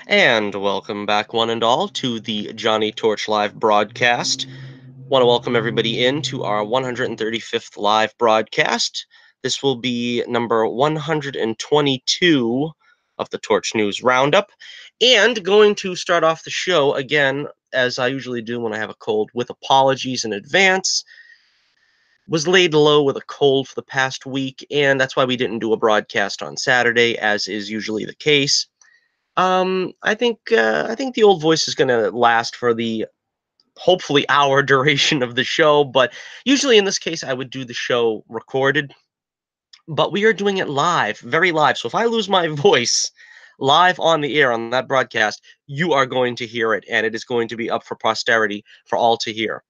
And welcome back, one and all, to the Johnny Torch Live broadcast. Want to welcome everybody in to our 135th live broadcast. This will be number 122 of the Torch News Roundup. And going to start off the show again, as I usually do when I have a cold, with apologies in advance. Was laid low with a cold for the past week, and that's why we didn't do a broadcast on Saturday, as is usually the case. I think the old voice is going to last for the hopefully hour duration of the show, but usually in this case I would do the show recorded, but we are doing it live, very live. So if I lose my voice live on the air on that broadcast, you are going to hear it, and it is going to be up for posterity for all to hear.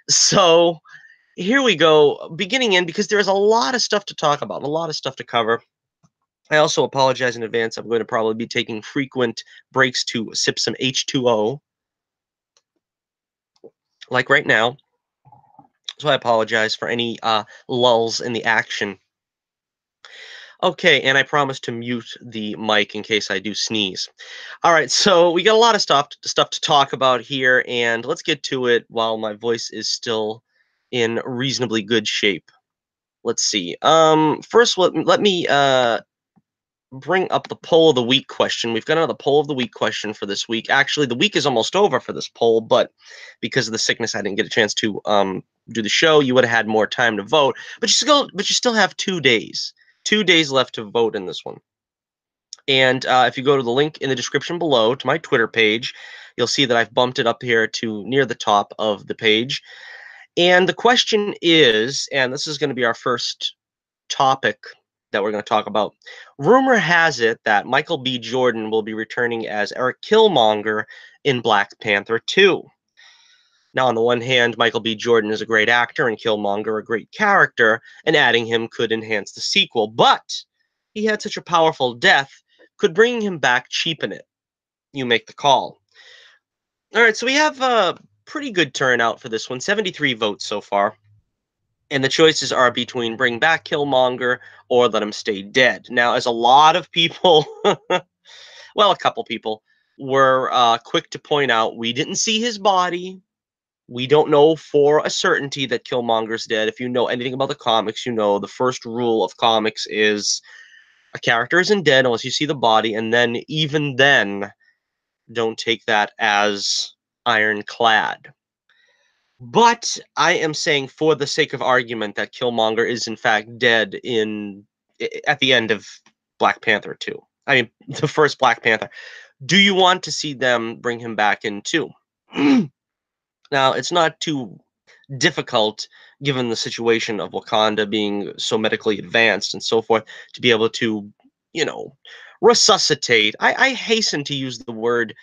So here we go, beginning in, because there's a lot of stuff to talk about, a lot of stuff to cover. I also apologize in advance. I'm going to probably be taking frequent breaks to sip some H2O, like right now. So I apologize for any lulls in the action. Okay, and I promise to mute the mic in case I do sneeze. All right, so we got a lot of stuff to talk about here, and let's get to it while my voice is still in reasonably good shape. Let's see. First, let me bring up the poll of the week question. We've got another poll of the week question for this week. Actually, the week is almost over for this poll, but because of the sickness, I didn't get a chance to do the show. You would have had more time to vote, but you still have 2 days, 2 days left to vote in this one. And if you go to the link in the description below to my Twitter page, you'll see that I've bumped it up here to near the top of the page. And the question is, and this is going to be our first topic that we're going to talk about. Rumor has it that Michael B. Jordan will be returning as Eric Killmonger in Black Panther 2. Now, on the one hand, Michael B. Jordan is a great actor and Killmonger a great character, and adding him could enhance the sequel. But he had such a powerful death, could bringing him back cheapen it? You make the call. All right, so we have a pretty good turnout for this one, 73 votes so far. And the choices are between bring back Killmonger or let him stay dead. Now, as a lot of people, well, a couple people were quick to point out, we didn't see his body. We don't know for a certainty that Killmonger's dead. If you know anything about the comics, you know the first rule of comics is a character isn't dead unless you see the body, and then even then, don't take that as ironclad. But I am saying, for the sake of argument, that Killmonger is in fact dead at the end of Black Panther 2. I mean, the first Black Panther. Do you want to see them bring him back in 2? Now, it's not too difficult, given the situation of Wakanda being so medically advanced and so forth, to be able to, you know, resuscitate. I hasten to use the word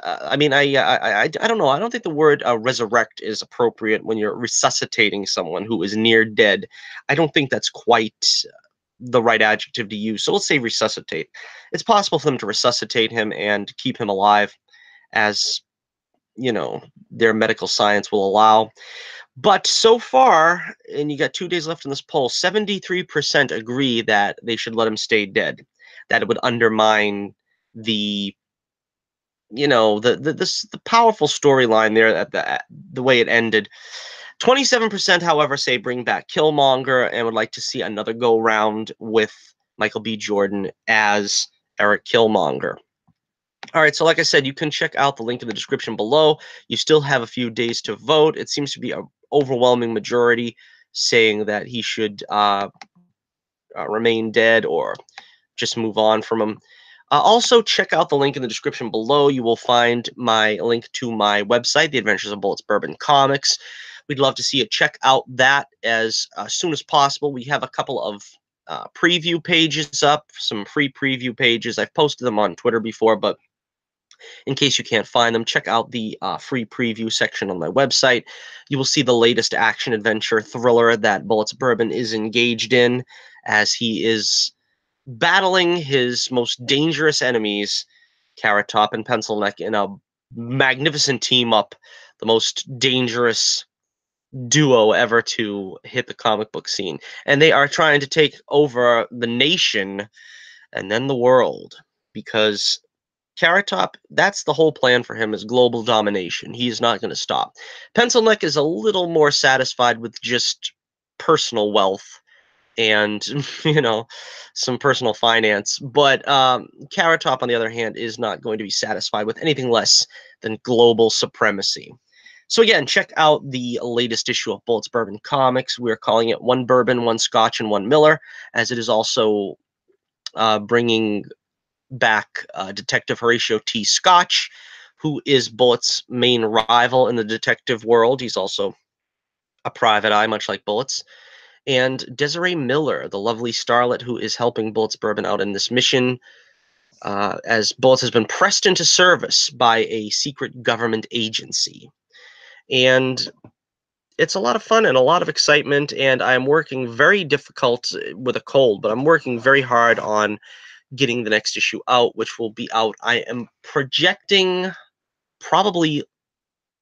I mean, I don't know. I don't think the word resurrect is appropriate when you're resuscitating someone who is near dead. I don't think that's quite the right adjective to use. So let's say resuscitate. It's possible for them to resuscitate him and keep him alive, as their medical science will allow. But so far, and you got 2 days left in this poll, 73% agree that they should let him stay dead. That it would undermine the the powerful storyline there at the way it ended. 27%, however, say bring back Killmonger and would like to see another go round with Michael B. Jordan as Eric Killmonger. All right, so like I said, you can check out the link in the description below. You still have a few days to vote. It seems to be an overwhelming majority saying that he should remain dead or just move on from him. Also, check out the link in the description below. You will find my link to my website, The Adventures of Bullets Bourbon Comics. We'd love to see you check out that as soon as possible. We have a couple of preview pages up, some free preview pages. I've posted them on Twitter before, but in case you can't find them, check out the free preview section on my website. You will see the latest action adventure thriller that Bullets Bourbon is engaged in, as he is battling his most dangerous enemies, Carrot Top and Pencil Neck, in a magnificent team up, the most dangerous duo ever to hit the comic book scene. And they are trying to take over the nation and then the world, because Carrot Top, that's the whole plan for him, is global domination. He's not going to stop. Pencil Neck is a little more satisfied with just personal wealth and some personal finance. But Carrot Top, on the other hand, is not going to be satisfied with anything less than global supremacy. So again, check out the latest issue of Bullets Bourbon Comics. We're calling it One Bourbon, One Scotch, and One Miller, as it is also bringing back Detective Horatio T. Scotch, who is Bullet's main rival in the detective world. He's also a private eye, much like Bullets. And Desiree Miller, the lovely starlet who is helping Bullets Bourbon out in this mission, as Bullets has been pressed into service by a secret government agency. And it's a lot of fun and a lot of excitement, and I'm working very difficult with a cold, but I'm working very hard on getting the next issue out, which will be out, I am projecting, probably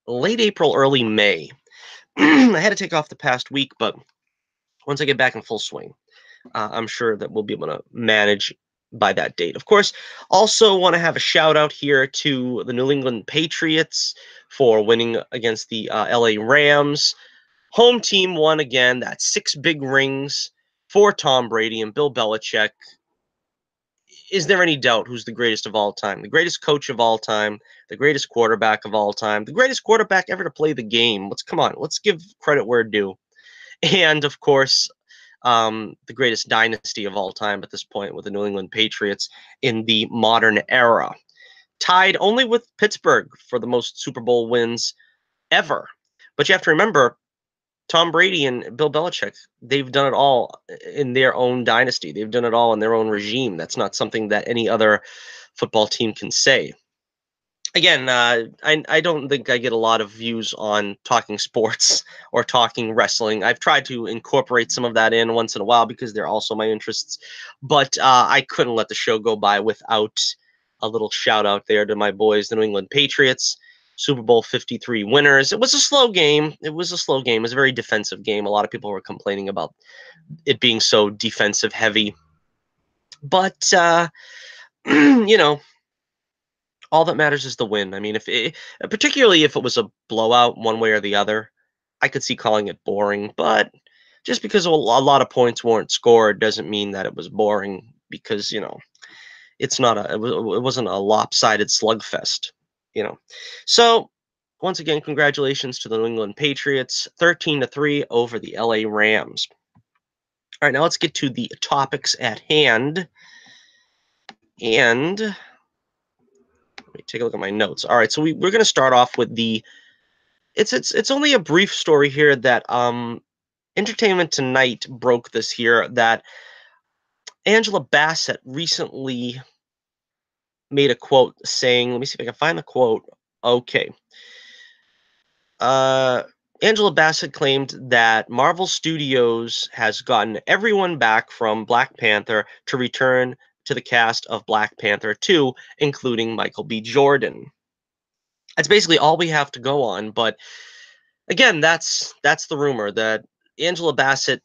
late April, early May. I had to take off the past week, but once I get back in full swing, I'm sure that we'll be able to manage by that date. Of course, also want to have a shout out here to the New England Patriots for winning against the LA Rams. Home team won again. That's 6 big rings for Tom Brady and Bill Belichick. Is there any doubt who's the greatest of all time? The greatest coach of all time, the greatest quarterback of all time, the greatest quarterback ever to play the game. Let's give credit where due. And of course, the greatest dynasty of all time at this point with the New England Patriots in the modern era. Tied only with Pittsburgh for the most Super Bowl wins ever. But you have to remember, Tom Brady and Bill Belichick, they've done it all in their own dynasty. They've done it all in their own regime. That's not something that any other football team can say. Again, I don't think I get a lot of views on talking sports or talking wrestling. I've tried to incorporate some of that in once in a while because they're also my interests. But I couldn't let the show go by without a little shout out there to my boys, the New England Patriots. Super Bowl 53 winners. It was a slow game. It was a very defensive game. A lot of people were complaining about it being so defensive heavy. But, all that matters is the win. I mean, particularly if it was a blowout one way or the other, I could see calling it boring. But just because a lot of points weren't scored doesn't mean that it was boring, because, it's not it wasn't a lopsided slugfest. So once again, congratulations to the New England Patriots, 13-3 over the LA Rams. All right, now let's get to the topics at hand. And let me take a look at my notes. All right, so we're going to start off with it's only a brief story here that Entertainment Tonight broke this here, that Angela Bassett recently made a quote saying, let me see if I can find the quote. Okay. Angela Bassett claimed that Marvel Studios has gotten everyone back from Black Panther to return to the cast of Black Panther 2, including Michael B. Jordan. That's basically all we have to go on, but again, that's the rumor. That Angela Bassett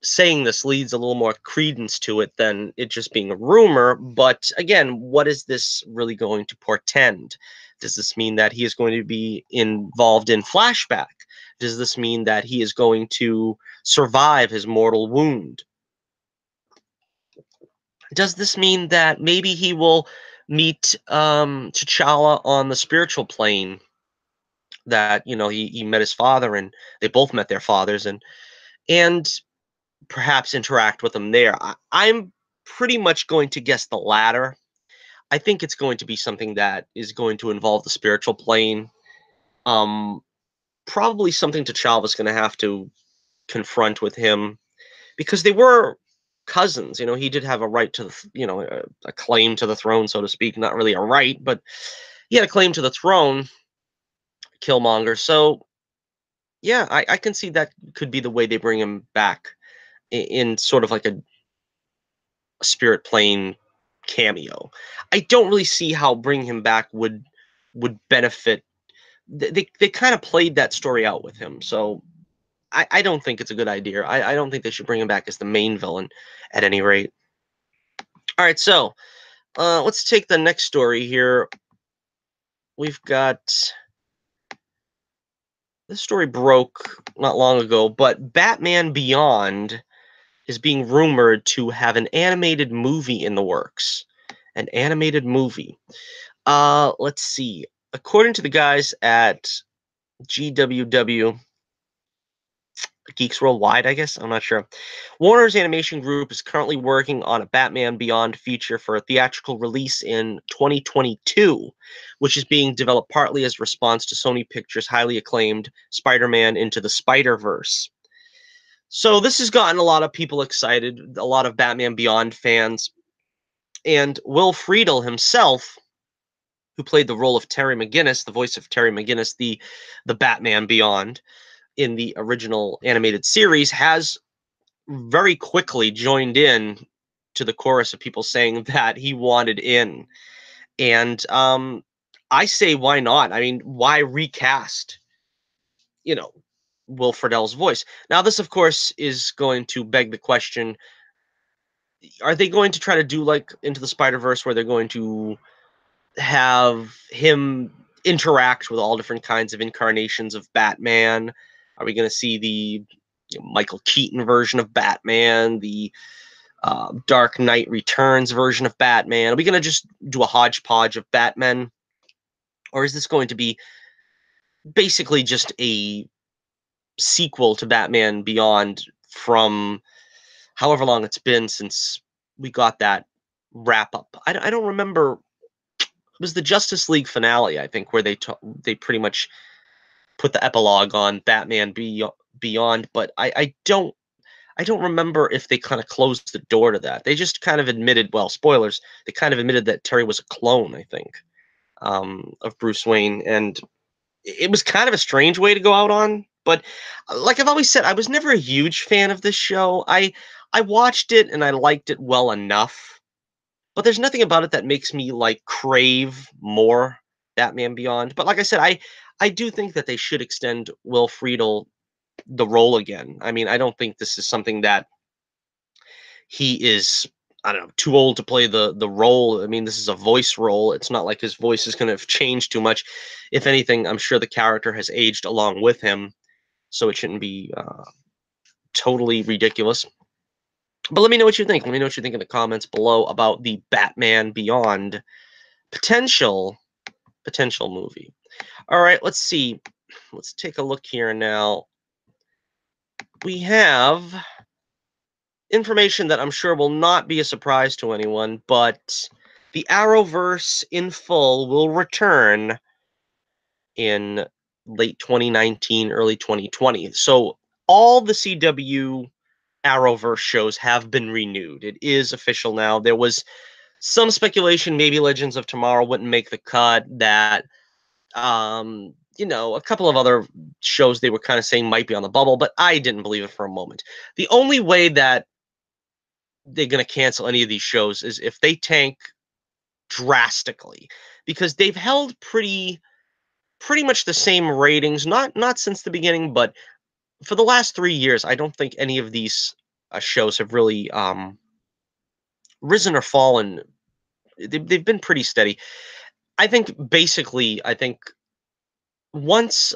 saying this leads a little more credence to it than it just being a rumor. But again, what is this really going to portend? Does this mean that he is going to be involved in flashback? Does this mean that he is going to survive his mortal wound? Does this mean that maybe he will meet T'Challa on the spiritual plane? That he met his father, and they both met their fathers, and perhaps interact with them there. I'm pretty much going to guess the latter. I think it's going to be something that is going to involve the spiritual plane. Probably something T'Challa's going to have to confront with him, because they were cousins. He did have a right to a claim to the throne, so to speak. Not really a right, but he had a claim to the throne, Killmonger. So yeah, I can see that could be the way they bring him back, in sort of like a spirit plane cameo. I don't really see how bringing him back would benefit. They kind of played that story out with him, so I don't think it's a good idea. I don't think they should bring him back as the main villain, at any rate. All right, so Let's take the next story here. We've got this story broke not long ago, but Batman Beyond is being rumored to have an animated movie in the works. An animated movie. Let's see. According to the guys at GWW, Geeks Worldwide, I guess. I'm not sure. Warner's animation group is currently working on a Batman Beyond feature for a theatrical release in 2022, which is being developed partly as a response to Sony Pictures' highly acclaimed Spider-Man Into the Spider-Verse. So this has gotten a lot of people excited, a lot of Batman Beyond fans, and Will Friedle himself, who played the role of Terry McGinnis, the voice of Terry McGinnis, the Batman Beyond in the original animated series, has very quickly joined in to the chorus of people saying that he wanted in. And I say, why not? I mean, why recast, you know, Will Friedle's voice? Now, this, of course, is going to beg the question, are they going to try to do like Into the Spider-Verse, where they're going to have him interact with all different kinds of incarnations of Batman? Are we going to see the Michael Keaton version of Batman, the Dark Knight Returns version of Batman? Are we going to just do a hodgepodge of Batman? Or is this going to be basically just a sequel to Batman Beyond from however long it's been since we got that wrap up? I don't remember. It was the Justice League finale, I think, where they pretty much put the epilogue on Batman Beyond, but I don't remember if they kind of closed the door to that. They just kind of admitted, well, spoilers, they kind of admitted that Terry was a clone, I think, of Bruce Wayne. And it was kind of a strange way to go out on. But like I've always said, I was never a huge fan of this show. I watched it and I liked it well enough, but there's nothing about it that makes me like crave more Batman Beyond. But like I said, I do think that they should extend Will Friedle the role again. I mean, I don't think this is something that he is, I don't know, too old to play the role. I mean, this is a voice role. It's not like his voice is going to have changed too much. If anything, I'm sure the character has aged along with him, so it shouldn't be totally ridiculous. But let me know what you think. Let me know what you think in the comments below about the Batman Beyond potential movie. All right, let's see. Let's take a look here now. We have information that I'm sure will not be a surprise to anyone, but the Arrowverse in full will return in late 2019, early 2020. So all the CW Arrowverse shows have been renewed. It is official now. There was some speculation maybe Legends of Tomorrow wouldn't make the cut, that a couple of other shows they were kind of saying might be on the bubble, but I didn't believe it for a moment. The only way that they're going to cancel any of these shows is if they tank drastically, because they've held pretty much the same ratings, not since the beginning, but for the last 3 years. I don't think any of these shows have really risen or fallen. They've been pretty steady. I think basically, once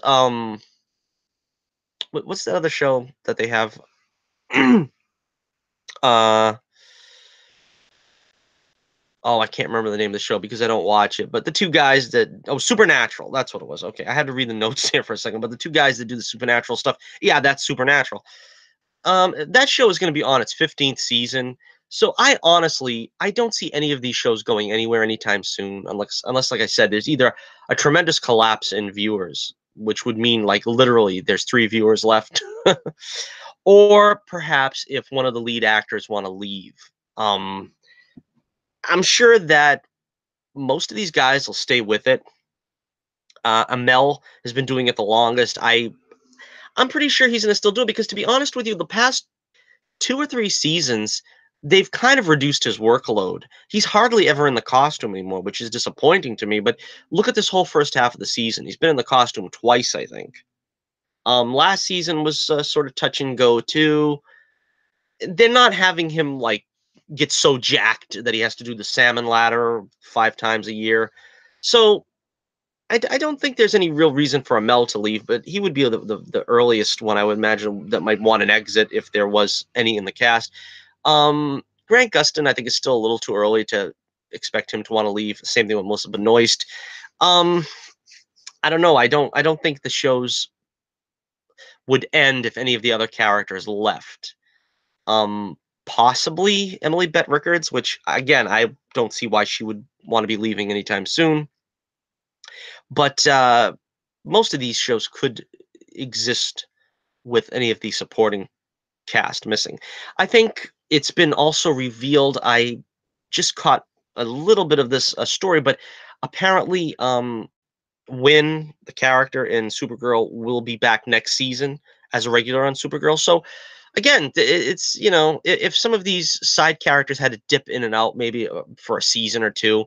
what's that other show that they have? uh Oh, I can't remember the name of the show because I don't watch it. But the two guys that Supernatural, that's what it was. Okay, I had to read the notes here for a second. But the two guys that do the Supernatural stuff, yeah, that's Supernatural. That show is going to be on its 15th season. So I don't see any of these shows going anywhere anytime soon, unless, like I said, there's either a tremendous collapse in viewers, which would mean like literally there's 3 viewers left, or perhaps if one of the lead actors want to leave. Um, I'm sure that most of these guys will stay with it. Amel has been doing it the longest. I'm pretty sure he's going to still do it because, to be honest with you, the past 2 or 3 seasons, they've kind of reduced his workload. He's hardly ever in the costume anymore, which is disappointing to me. But look at this whole first half of the season. He's been in the costume twice, I think. Last season was sort of touch and go too. They're not having him like gets so jacked that he has to do the salmon ladder 5 times a year. So I don't think there's any real reason for Amell to leave, but he would be the earliest one I would imagine that might want an exit if there was any in the cast. Grant Gustin, I think, is still a little too early to expect him to want to leave. Same thing with Melissa Benoist. Um, I don't know. I don't think the shows would end if any of the other characters left. Um, Possibly Emily Bett Rickards, which again I don't see why she would want to be leaving anytime soon. But most of these shows could exist with any of the supporting cast missing. I think it's been also revealed. I just caught a little bit of this story, but apparently, Wynn, the character in Supergirl, will be back next season as a regular on Supergirl. So again, it's if some of these side characters had to dip in and out, maybe for a season or two,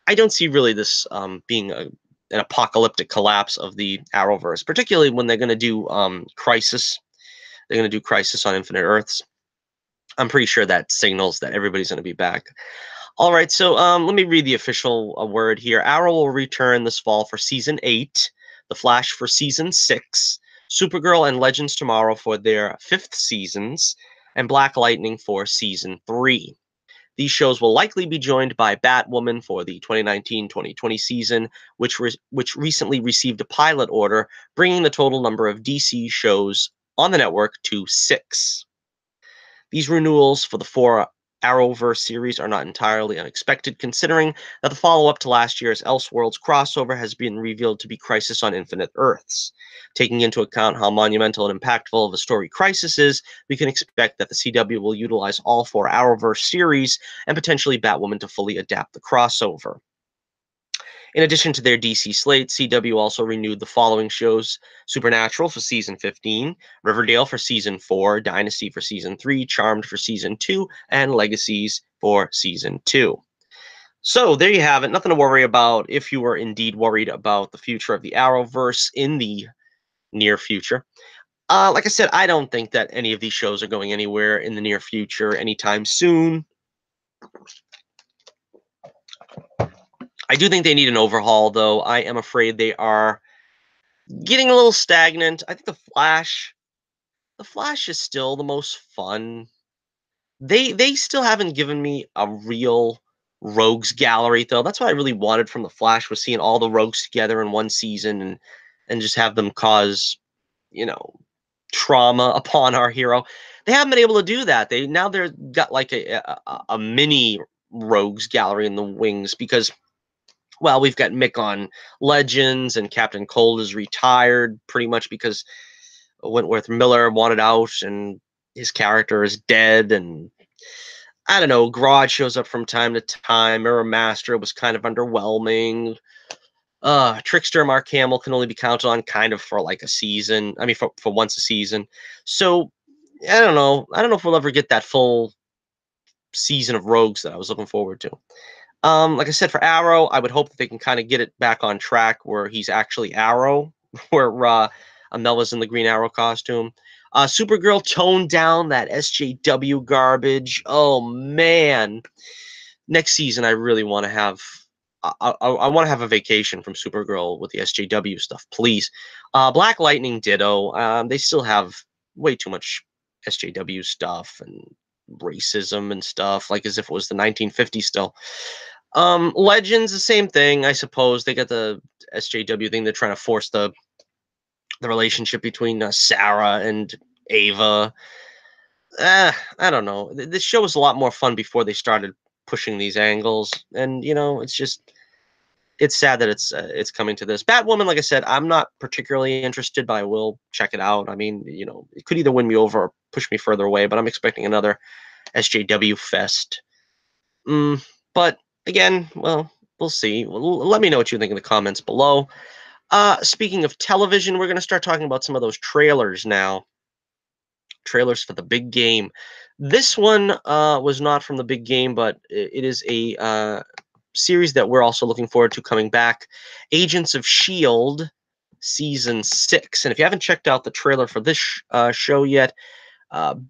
I don't see really this being an apocalyptic collapse of the Arrowverse, particularly when they're going to do Crisis. They're going to do Crisis on Infinite Earths. I'm pretty sure that signals that everybody's going to be back. All right, so let me read the official word here. Arrow will return this fall for season 8, The Flash for season 6, Supergirl and Legends Tomorrow for their 5th seasons, and Black Lightning for season 3. These shows will likely be joined by Batwoman for the 2019-2020 season, which recently received a pilot order, bringing the total number of DC shows on the network to 6. These renewals for the 4 Arrowverse series are not entirely unexpected, considering that the follow-up to last year's Elseworlds crossover has been revealed to be Crisis on Infinite Earths. Taking into account how monumental and impactful of a story Crisis is, we can expect that the CW will utilize all 4 Arrowverse series and potentially Batwoman to fully adapt the crossover. In addition to their DC slate, CW also renewed the following shows: Supernatural for season 15, Riverdale for season 4, Dynasty for season 3, Charmed for season 2, and Legacies for season 2. So there you have it. Nothing to worry about if you were indeed worried about the future of the Arrowverse in the near future. Like I said, I don't think that any of these shows are going anywhere in the near future anytime soon. I do think they need an overhaul, though. I am afraid they are getting a little stagnant. I think the Flash is still the most fun. They still haven't given me a real rogues gallery, though. That's what I really wanted from the Flash, was seeing all the rogues together in one season and just have them cause, you know, trauma upon our hero. They haven't been able to do that. They're got like a mini rogues gallery in the wings because, well, we've got Mick on Legends, and Captain Cold is retired pretty much because Wentworth Miller wanted out and his character is dead. And I don't know, Grodd shows up from time to time. Mirror Master was kind of underwhelming. Trickster Mark Hamill can only be counted on kind of for like a season. I mean, for once a season. So I don't know. I don't know if we'll ever get that full season of Rogues that I was looking forward to. Like I said, for Arrow, I would hope that they can kind of get it back on track where he's actually Arrow, where Amell was in the Green Arrow costume. Supergirl toned down that SJW garbage. Oh man, next season I really want to have. I want to have a vacation from Supergirl with the SJW stuff, please. Black Lightning, ditto. They still have way too much SJW stuff and racism and stuff, like as if it was the 1950s still. Legends, the same thing, I suppose. They got the SJW thing. They're trying to force the relationship between Sarah and Ava. I don't know. This show was a lot more fun before they started pushing these angles, and it's sad that it's coming to this. Batwoman, like I said, I'm not particularly interested, but I will check it out. I mean, it could either win me over or push me further away, but I'm expecting another SJW fest. But again, well, we'll see. Let me know what you think in the comments below. Speaking of television, we're going to start talking about some of those trailers now. Trailers for the big game. This one was not from the big game, but it is a series that we're also looking forward to coming back. Agents of S.H.I.E.L.D. Season 6. And if you haven't checked out the trailer for this show yet,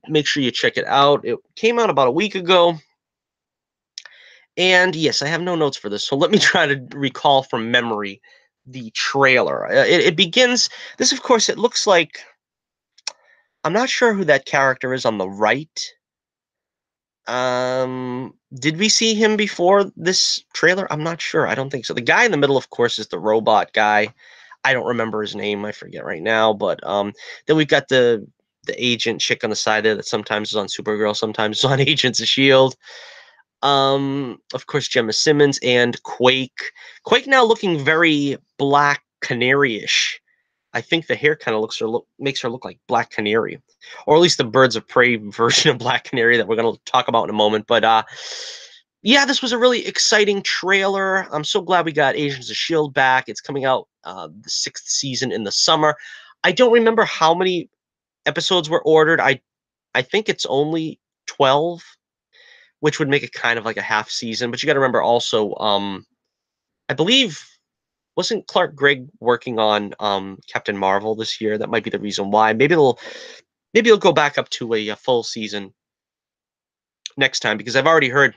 make sure you check it out. It came out about a week ago. And yes, I have no notes for this, so let me try to recall from memory the trailer. It begins. This, of course, it looks like I'm not sure who that character is on the right. Did we see him before this trailer? I'm not sure. I don't think so. The guy in the middle, of course, is the robot guy. I don't remember his name. I forget right now. But then we've got the agent chick on the side there that sometimes is on Supergirl, sometimes is on Agents of Shield. Of course, Gemma Simmons and Quake. Quake now looking very Black Canary-ish. I think the hair kind of makes her look like Black Canary, or at least the Birds of Prey version of Black Canary that we're going to talk about in a moment. But yeah, this was a really exciting trailer. I'm so glad we got Agents of Shield back. It's coming out the 6th season in the summer. I don't remember how many episodes were ordered. I think it's only 12, which would make it kind of like a half season. But you got to remember also, I believe wasn't Clark Gregg working on Captain Marvel this year? That might be the reason why. Maybe it'll go back up to a full season next time, because I've already heard,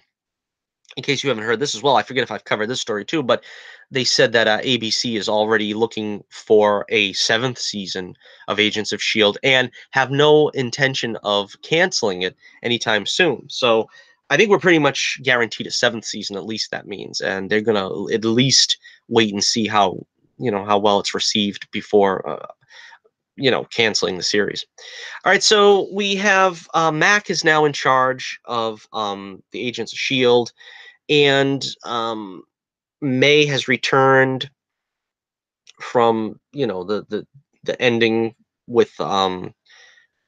in case you haven't heard this as well, I forget if I've covered this story too, but they said that ABC is already looking for a 7th season of Agents of Shield and have no intention of canceling it anytime soon. So I think we're pretty much guaranteed a 7th season, at least that means, and they're gonna at least wait and see how how well it's received before canceling the series. All right, so we have Mac is now in charge of the Agents of Shield, and May has returned from the ending with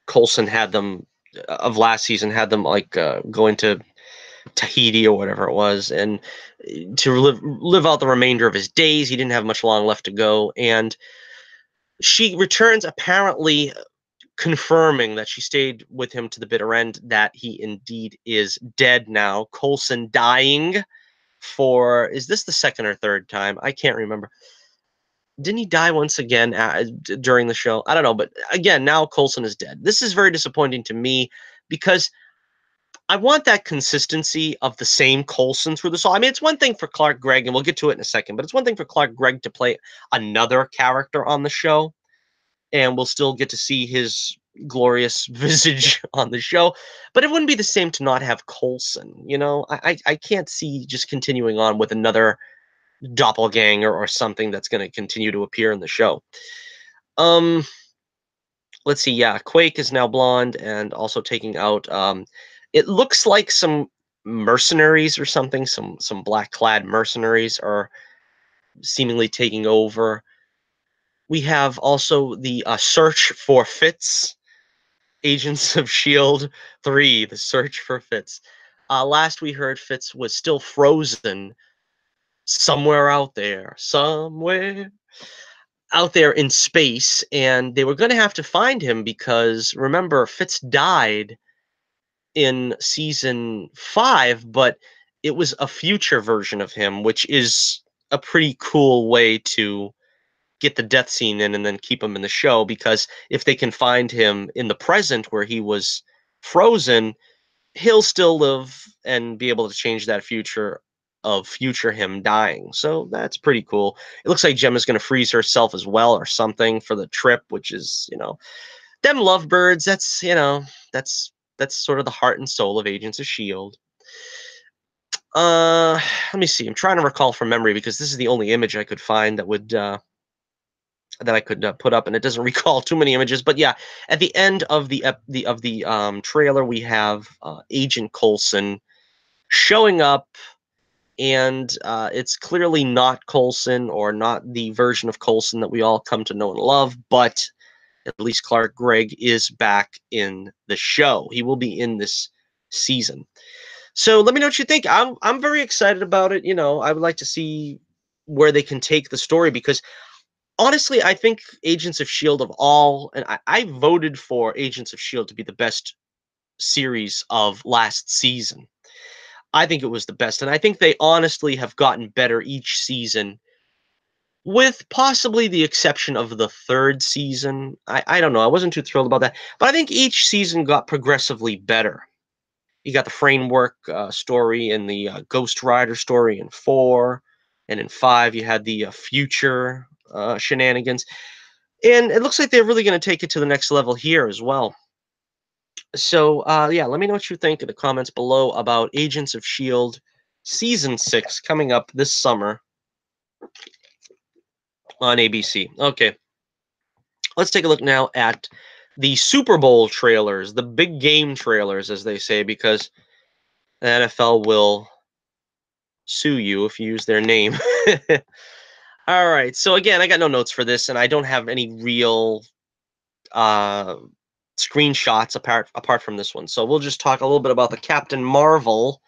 Coulson had them of last season, had them like go into Tahiti or whatever it was, and to live out the remainder of his days. He didn't have much long left to go, and she returns apparently confirming that she stayed with him to the bitter end, that he indeed is dead now. Coulson dying for, is this the second or third time? I can't remember. Didn't he die once again during the show? I don't know, but again, now Coulson is dead. This is very disappointing to me, because I want that consistency of the same Coulson through the show. I mean, it's one thing for Clark Gregg, and we'll get to it in a second, but it's one thing for Clark Gregg to play another character on the show, and we'll still get to see his glorious visage on the show. But it wouldn't be the same to not have Coulson. I can't see just continuing on with another doppelganger or something that's going to continue to appear in the show. Let's see. Yeah, Quake is now blonde and also taking out. It looks like some mercenaries or something. Some black-clad mercenaries are seemingly taking over. We have also the search for Fitz. Agents of Shield 3, the search for Fitz. Last we heard, Fitz was still frozen somewhere out there, in space, and they were going to have to find him because, remember, Fitz died in season 5, but it was a future version of him, which is a pretty cool way to get the death scene in and then keep him in the show, because if they can find him in the present where he was frozen, he'll still live and be able to change that future of future him dying. So that's pretty cool. It looks like Gemma's going to freeze herself as well or something for the trip, which is, them lovebirds. That's sort of the heart and soul of Agents of Shield. Let me see. I'm trying to recall from memory, because this is the only image I could find that would put up, and it doesn't recall too many images. But yeah, at the end of the trailer, we have Agent Coulson showing up, and it's clearly not Coulson, or not the version of Coulson that we all come to know and love. But at least Clark Gregg is back in the show. He will be in this season. So let me know what you think. I'm very excited about it. I would like to see where they can take the story, because honestly, I think Agents of Shield of all, and I voted for Agents of Shield to be the best series of last season. I think it was the best, and I think they honestly have gotten better each season, with possibly the exception of the 3rd season. I don't know. I wasn't too thrilled about that, but I think each season got progressively better. You got the framework story and the Ghost Rider story in 4, and in 5 you had the future shenanigans, and it looks like they're really going to take it to the next level here as well. So yeah, let me know what you think in the comments below about Agents of Shield season 6 coming up this summer on ABC. Okay, let's take a look now at the Super Bowl trailers, the big game trailers, as they say, because the NFL will sue you if you use their name. All right. So again, I got no notes for this, and I don't have any real uh, screenshots apart from this one. So we'll just talk a little bit about the Captain Marvel.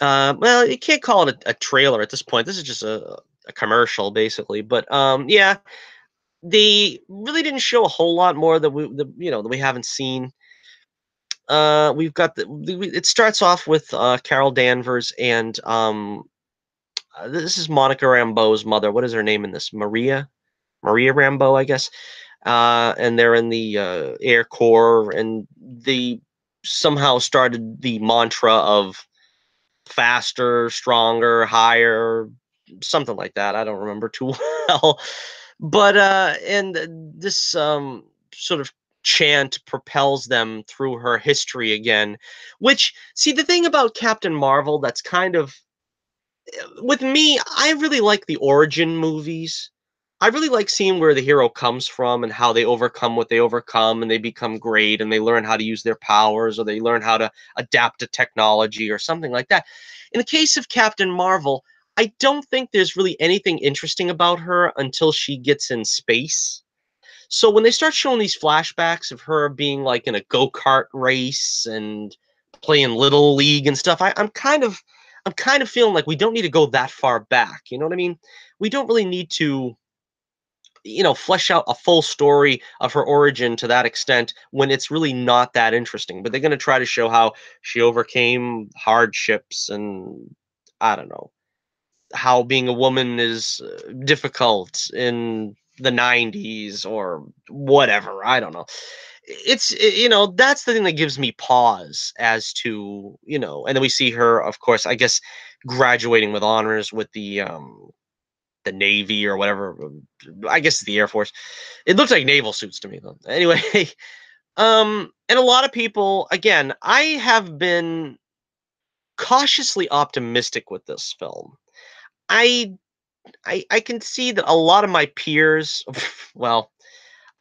Well, you can't call it a trailer at this point. This is just a commercial, basically. But yeah, they really didn't show a whole lot more that we haven't seen. We've got it starts off with Carol Danvers and this is Monica Rambeau's mother. What is her name in this? Maria Rambeau, I guess. And they're in the Air Corps, and they somehow started the mantra of faster, stronger, higher, something like that. I don't remember too well. But and this sort of chant propels them through her history again, which, see, the thing about Captain Marvel that's kind of, with me, I really like the origin movies. I really like seeing where the hero comes from and how they overcome what they overcome, and they become great and they learn how to use their powers, or they learn how to adapt to technology or something like that. In the case of Captain Marvel, I don't think there's really anything interesting about her until she gets in space. So when they start showing these flashbacks of her being like in a go-kart race and playing little league and stuff, I'm kind of feeling like we don't need to go that far back. You know what I mean? We don't really need to, flesh out a full story of her origin to that extent when it's really not that interesting. But they're going to try to show how she overcame hardships, and I don't know, how being a woman is difficult in the 90s or whatever. I don't know. That's the thing that gives me pause as to, and then we see her, of course, I guess, graduating with honors with the Navy or whatever. I guess it's the Air Force. It looks like naval suits to me, though. Anyway, and a lot of people, again, I have been cautiously optimistic with this film. I I can see that a lot of my peers, well,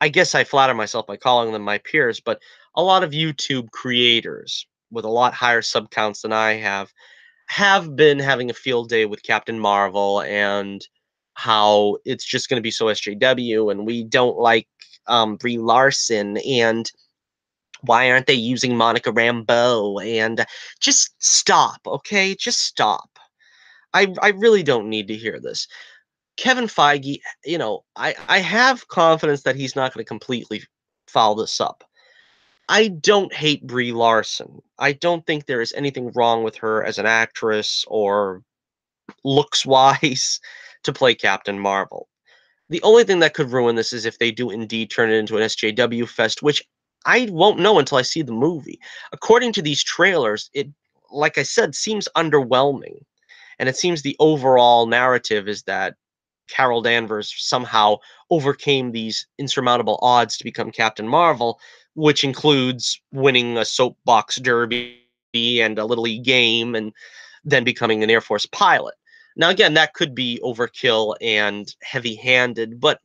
I guess I flatter myself by calling them my peers, but a lot of YouTube creators with a lot higher sub counts than I have been having a field day with Captain Marvel, and how it's just going to be so SJW, and we don't like Brie Larson, and why aren't they using Monica Rambeau, and just stop, okay? Just stop. I really don't need to hear this. Kevin Feige, I have confidence that he's not going to completely foul this up. I don't hate Brie Larson. I don't think there is anything wrong with her as an actress or looks wise to play Captain Marvel. The only thing that could ruin this is if they do indeed turn it into an SJW fest, which I won't know until I see the movie. According to these trailers, it, like I said, seems underwhelming. And it seems the overall narrative is that Carol Danvers somehow overcame these insurmountable odds to become Captain Marvel, which includes winning a soapbox derby and a little league game, and then becoming an Air Force pilot. Now, again, that could be overkill and heavy-handed, but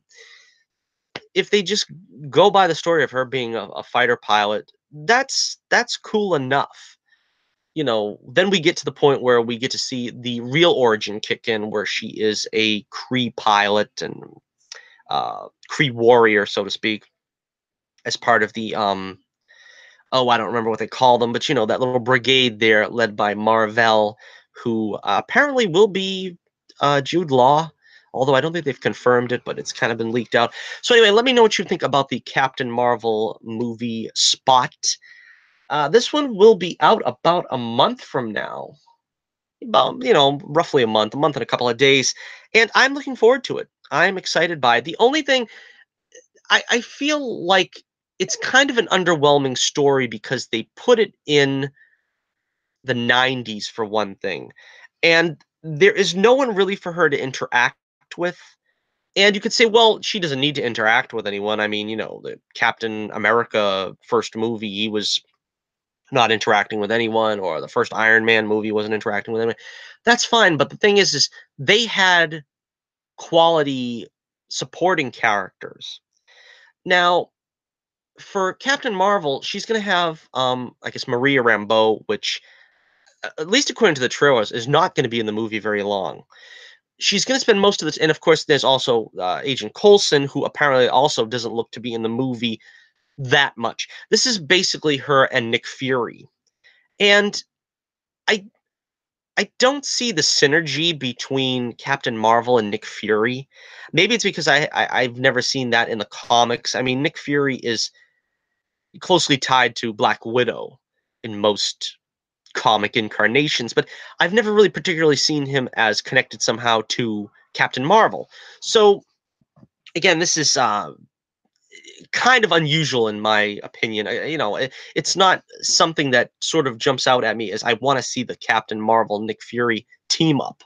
if they just go by the story of her being a fighter pilot, that's cool enough. Then we get to the point where we get to see the real origin kick in, where she is a Kree pilot and Kree warrior, so to speak, as part of the I don't remember what they call them, but that little brigade there, led by Marvel, who apparently will be Jude Law. Although I don't think they've confirmed it, but it's kind of been leaked out. So anyway, let me know what you think about the Captain Marvel movie Spot. This one will be out about a month from now. About, roughly a month and a couple of days. And I'm looking forward to it. I'm excited by it. The only thing, I feel like it's kind of an underwhelming story because they put it in the 90s for one thing, and there is no one really for her to interact with. And you could say, well, she doesn't need to interact with anyone. I mean, the Captain America first movie, he was not interacting with anyone, or the first Iron Man movie wasn't interacting with anyone. That's fine, but the thing is they had quality supporting characters. Now, for Captain Marvel, she's going to have, I guess, Maria Rambeau, which, at least according to the trailers, is not going to be in the movie very long. She's going to spend most of this, and of course, there's also Agent Coulson, who apparently also doesn't look to be in the movie that much. This is basically her and Nick Fury, and I I don't see the synergy between Captain Marvel and Nick Fury. Maybe it's because I've never seen that in the comics. I mean, Nick Fury is closely tied to Black Widow in most comic incarnations, but I've never really particularly seen him as connected somehow to Captain Marvel. So again, this is kind of unusual in my opinion. It's not something that sort of jumps out at me as I want to see the Captain Marvel Nick Fury team up.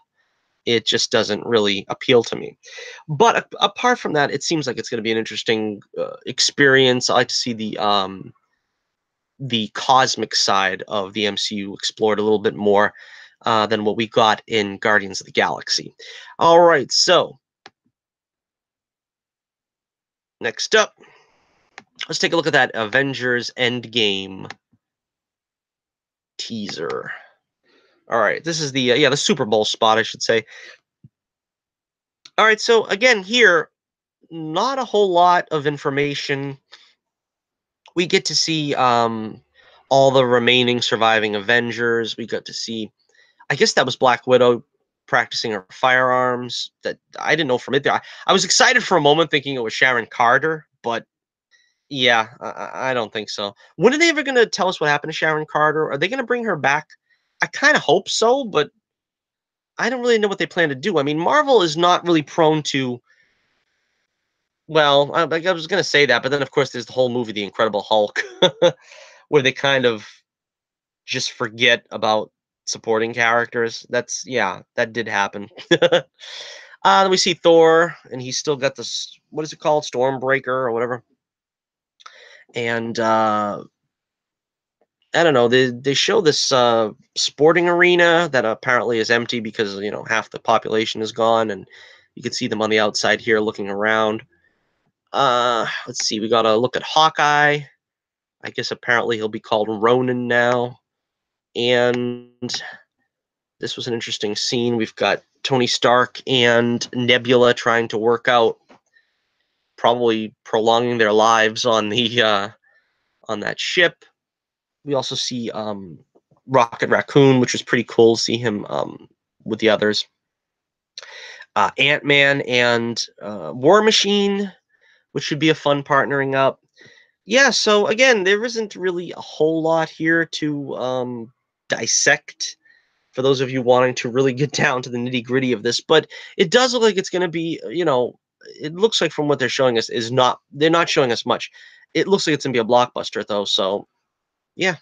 It just doesn't really appeal to me. But apart from that, it seems like it's going to be an interesting experience. I like to see the cosmic side of the MCU explored a little bit more than what we got in Guardians of the Galaxy. All right, so next up, let's take a look at that Avengers Endgame teaser. All right, this is the Super Bowl spot, I should say. All right, so again here, not a whole lot of information. We get to see all the remaining surviving Avengers. We got to see, I guess that was Black Widow practicing her firearms. That I didn't know from it there. I was excited for a moment, thinking it was Sharon Carter, but yeah, I don't think so. When are they ever going to tell us what happened to Sharon Carter? Are they going to bring her back? I kind of hope so, but I don't really know what they plan to do. I mean, Marvel is not really prone to. Well, I was going to say that, but then of course there's the whole movie, The Incredible Hulk, where they kind of just forget about supporting characters. Yeah, that did happen. Then we see Thor, and he's still got this. What is it called? Stormbreaker or whatever. And I don't know. They show this sporting arena that apparently is empty because half the population is gone, and you can see them on the outside here looking around. Let's see. We gotta look at Hawkeye. I guess apparently he'll be called Ronin now. And this was an interesting scene. We've got Tony Stark and Nebula trying to work out, probably prolonging their lives on that ship. We also see Rocket Raccoon, which was pretty cool to see him with the others. Ant-Man and War Machine, which should be a fun partnering up. Yeah, so again, there isn't really a whole lot here to dissect for those of you wanting to really get down to the nitty-gritty of this, but it does look like it's going to be, it looks like from what they're showing us they're not showing us much. It looks like it's going to be a blockbuster though, so yeah.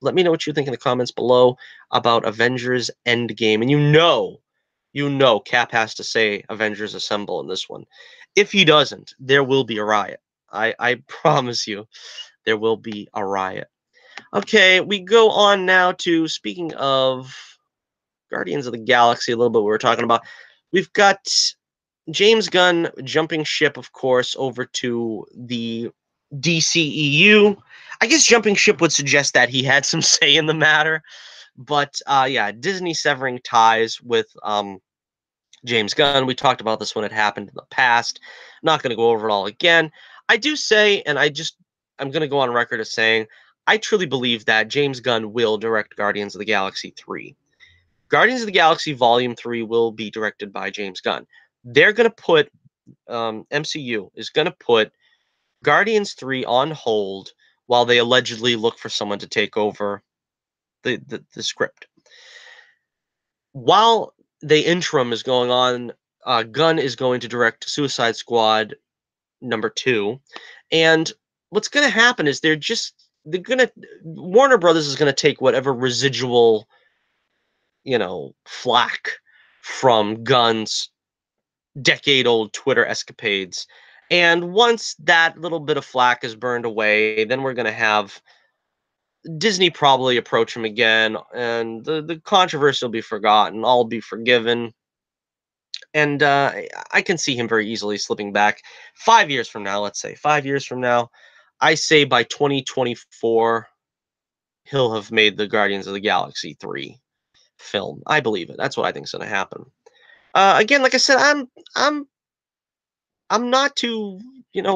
Let me know what you think in the comments below about Avengers Endgame. And Cap has to say Avengers Assemble in this one. If he doesn't, there will be a riot. I promise you, there will be a riot. Okay, we go on now to, speaking of Guardians of the Galaxy, a little bit we were talking about. We've got James Gunn jumping ship, of course, over to the DCEU. I guess jumping ship would suggest that he had some say in the matter. But yeah, Disney severing ties with James Gunn. We talked about this when it happened in the past. Not going to go over it all again. I do say, and I'm going to go on record as saying, I truly believe that James Gunn will direct Guardians of the Galaxy 3. Guardians of the Galaxy Volume 3 will be directed by James Gunn. They're going to put, MCU is going to put Guardians 3 on hold while they allegedly look for someone to take over the script. While the interim is going on, Gunn is going to direct Suicide Squad #2. And what's gonna happen is they're gonna Warner Brothers is gonna take whatever residual, flack from Gunn's decade-old Twitter escapades. And once that little bit of flack is burned away, then we're gonna have Disney probably approach him again, and the controversy will be forgotten. All be forgiven, and I can see him very easily slipping back 5 years from now. Let's say 5 years from now, I say by 2024 he'll have made the Guardians of the Galaxy 3 film. I believe it. That's what I think is going to happen. Again, like I said, I'm I'm not too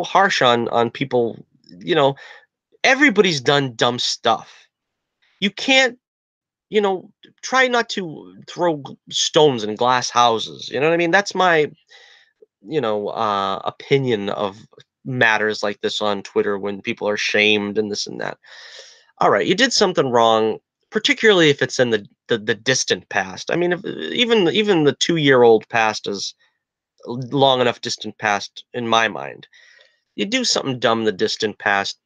harsh on people. You know, everybody's done dumb stuff. You can't you know, try not to throw stones in glass houses. You know what I mean? That's my, opinion of matters like this on Twitter when people are shamed and this and that. All right, you did something wrong, particularly if it's in the distant past. I mean, if, even the 2-year-old past is long enough distant past in my mind. You do something dumb in the distant past,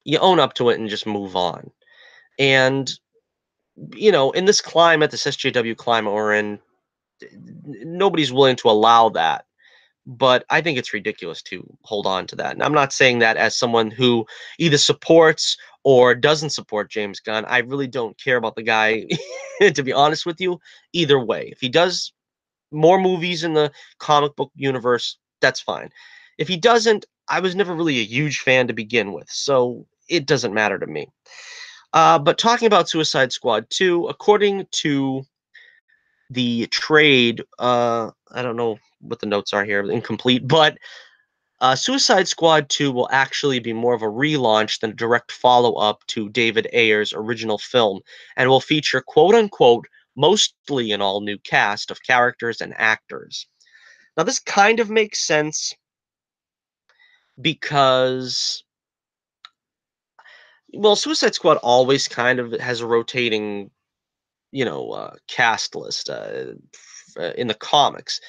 you own up to it and just move on. And in this climate, this SJW climate we're in, nobody's willing to allow that. But I think it's ridiculous to hold on to that. And I'm not saying that as someone who either supports or doesn't support James Gunn. I really don't care about the guy, to be honest with you, either way. If he does more movies in the comic book universe, that's fine. If he doesn't, I was never really a huge fan to begin with, so it doesn't matter to me. But talking about Suicide Squad 2, according to the trade, I don't know what the notes are here, incomplete, but Suicide Squad 2 will actually be more of a relaunch than a direct follow up to David Ayer's original film and will feature quote unquote mostly an all new cast of characters and actors. Now, this kind of makes sense because, well, Suicide Squad always kind of has a rotating, cast list in the comics.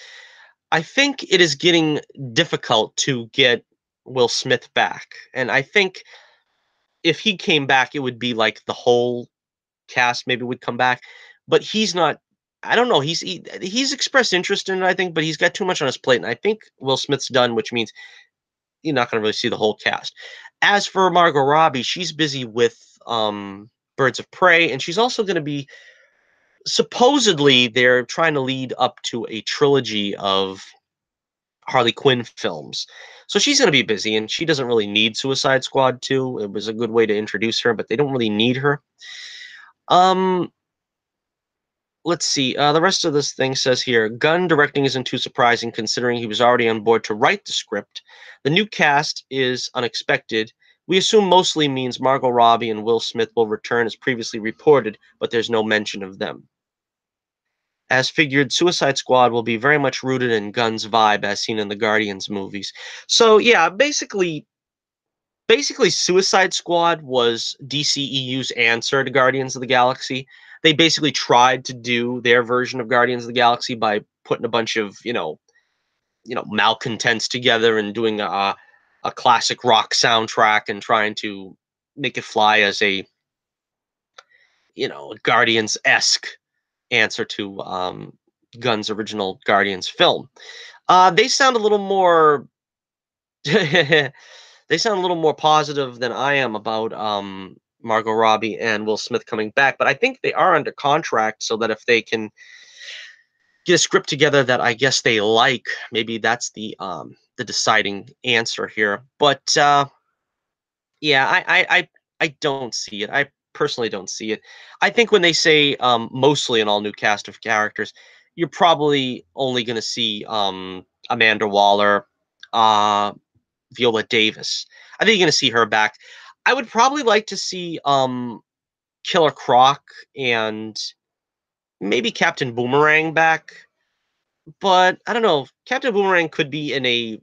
I think it is getting difficult to get Will Smith back. And I think if he came back, it would be like the whole cast maybe would come back. But he's not. I don't know. He's expressed interest in it, I think, but he's got too much on his plate. And I think Will Smith's done, which means you're not going to really see the whole cast. As for Margot Robbie, she's busy with Birds of Prey, and she's also going to be supposedly they're trying to lead up to a trilogy of Harley Quinn films. So she's going to be busy, and she doesn't really need Suicide Squad 2. It was a good way to introduce her, but they don't really need her. Um, let's see. The rest of this thing says here, Gunn directing isn't too surprising considering he was already on board to write the script. The new cast is unexpected. We assume mostly means Margot Robbie and Will Smith will return as previously reported, but there's no mention of them. As figured, Suicide Squad will be very much rooted in Gunn's vibe as seen in the Guardians movies. So yeah, basically Suicide Squad was DCEU's answer to Guardians of the Galaxy. They basically tried to do their version of Guardians of the Galaxy by putting a bunch of, malcontents together and doing a classic rock soundtrack and trying to make it fly as a, Guardians-esque answer to Gunn's original Guardians film. They sound a little more they sound a little more positive than I am about Margot Robbie and Will Smith coming back, but I think they are under contract so that if they can get a script together that I guess they like, maybe that's the deciding answer here. But yeah, I don't see it. I personally don't see it. I think when they say mostly an all new cast of characters, you're probably only going to see Amanda Waller, uh, Viola Davis. I think you're going to see her back. I would probably like to see Killer Croc and maybe Captain Boomerang back, but I don't know. Captain Boomerang could be in a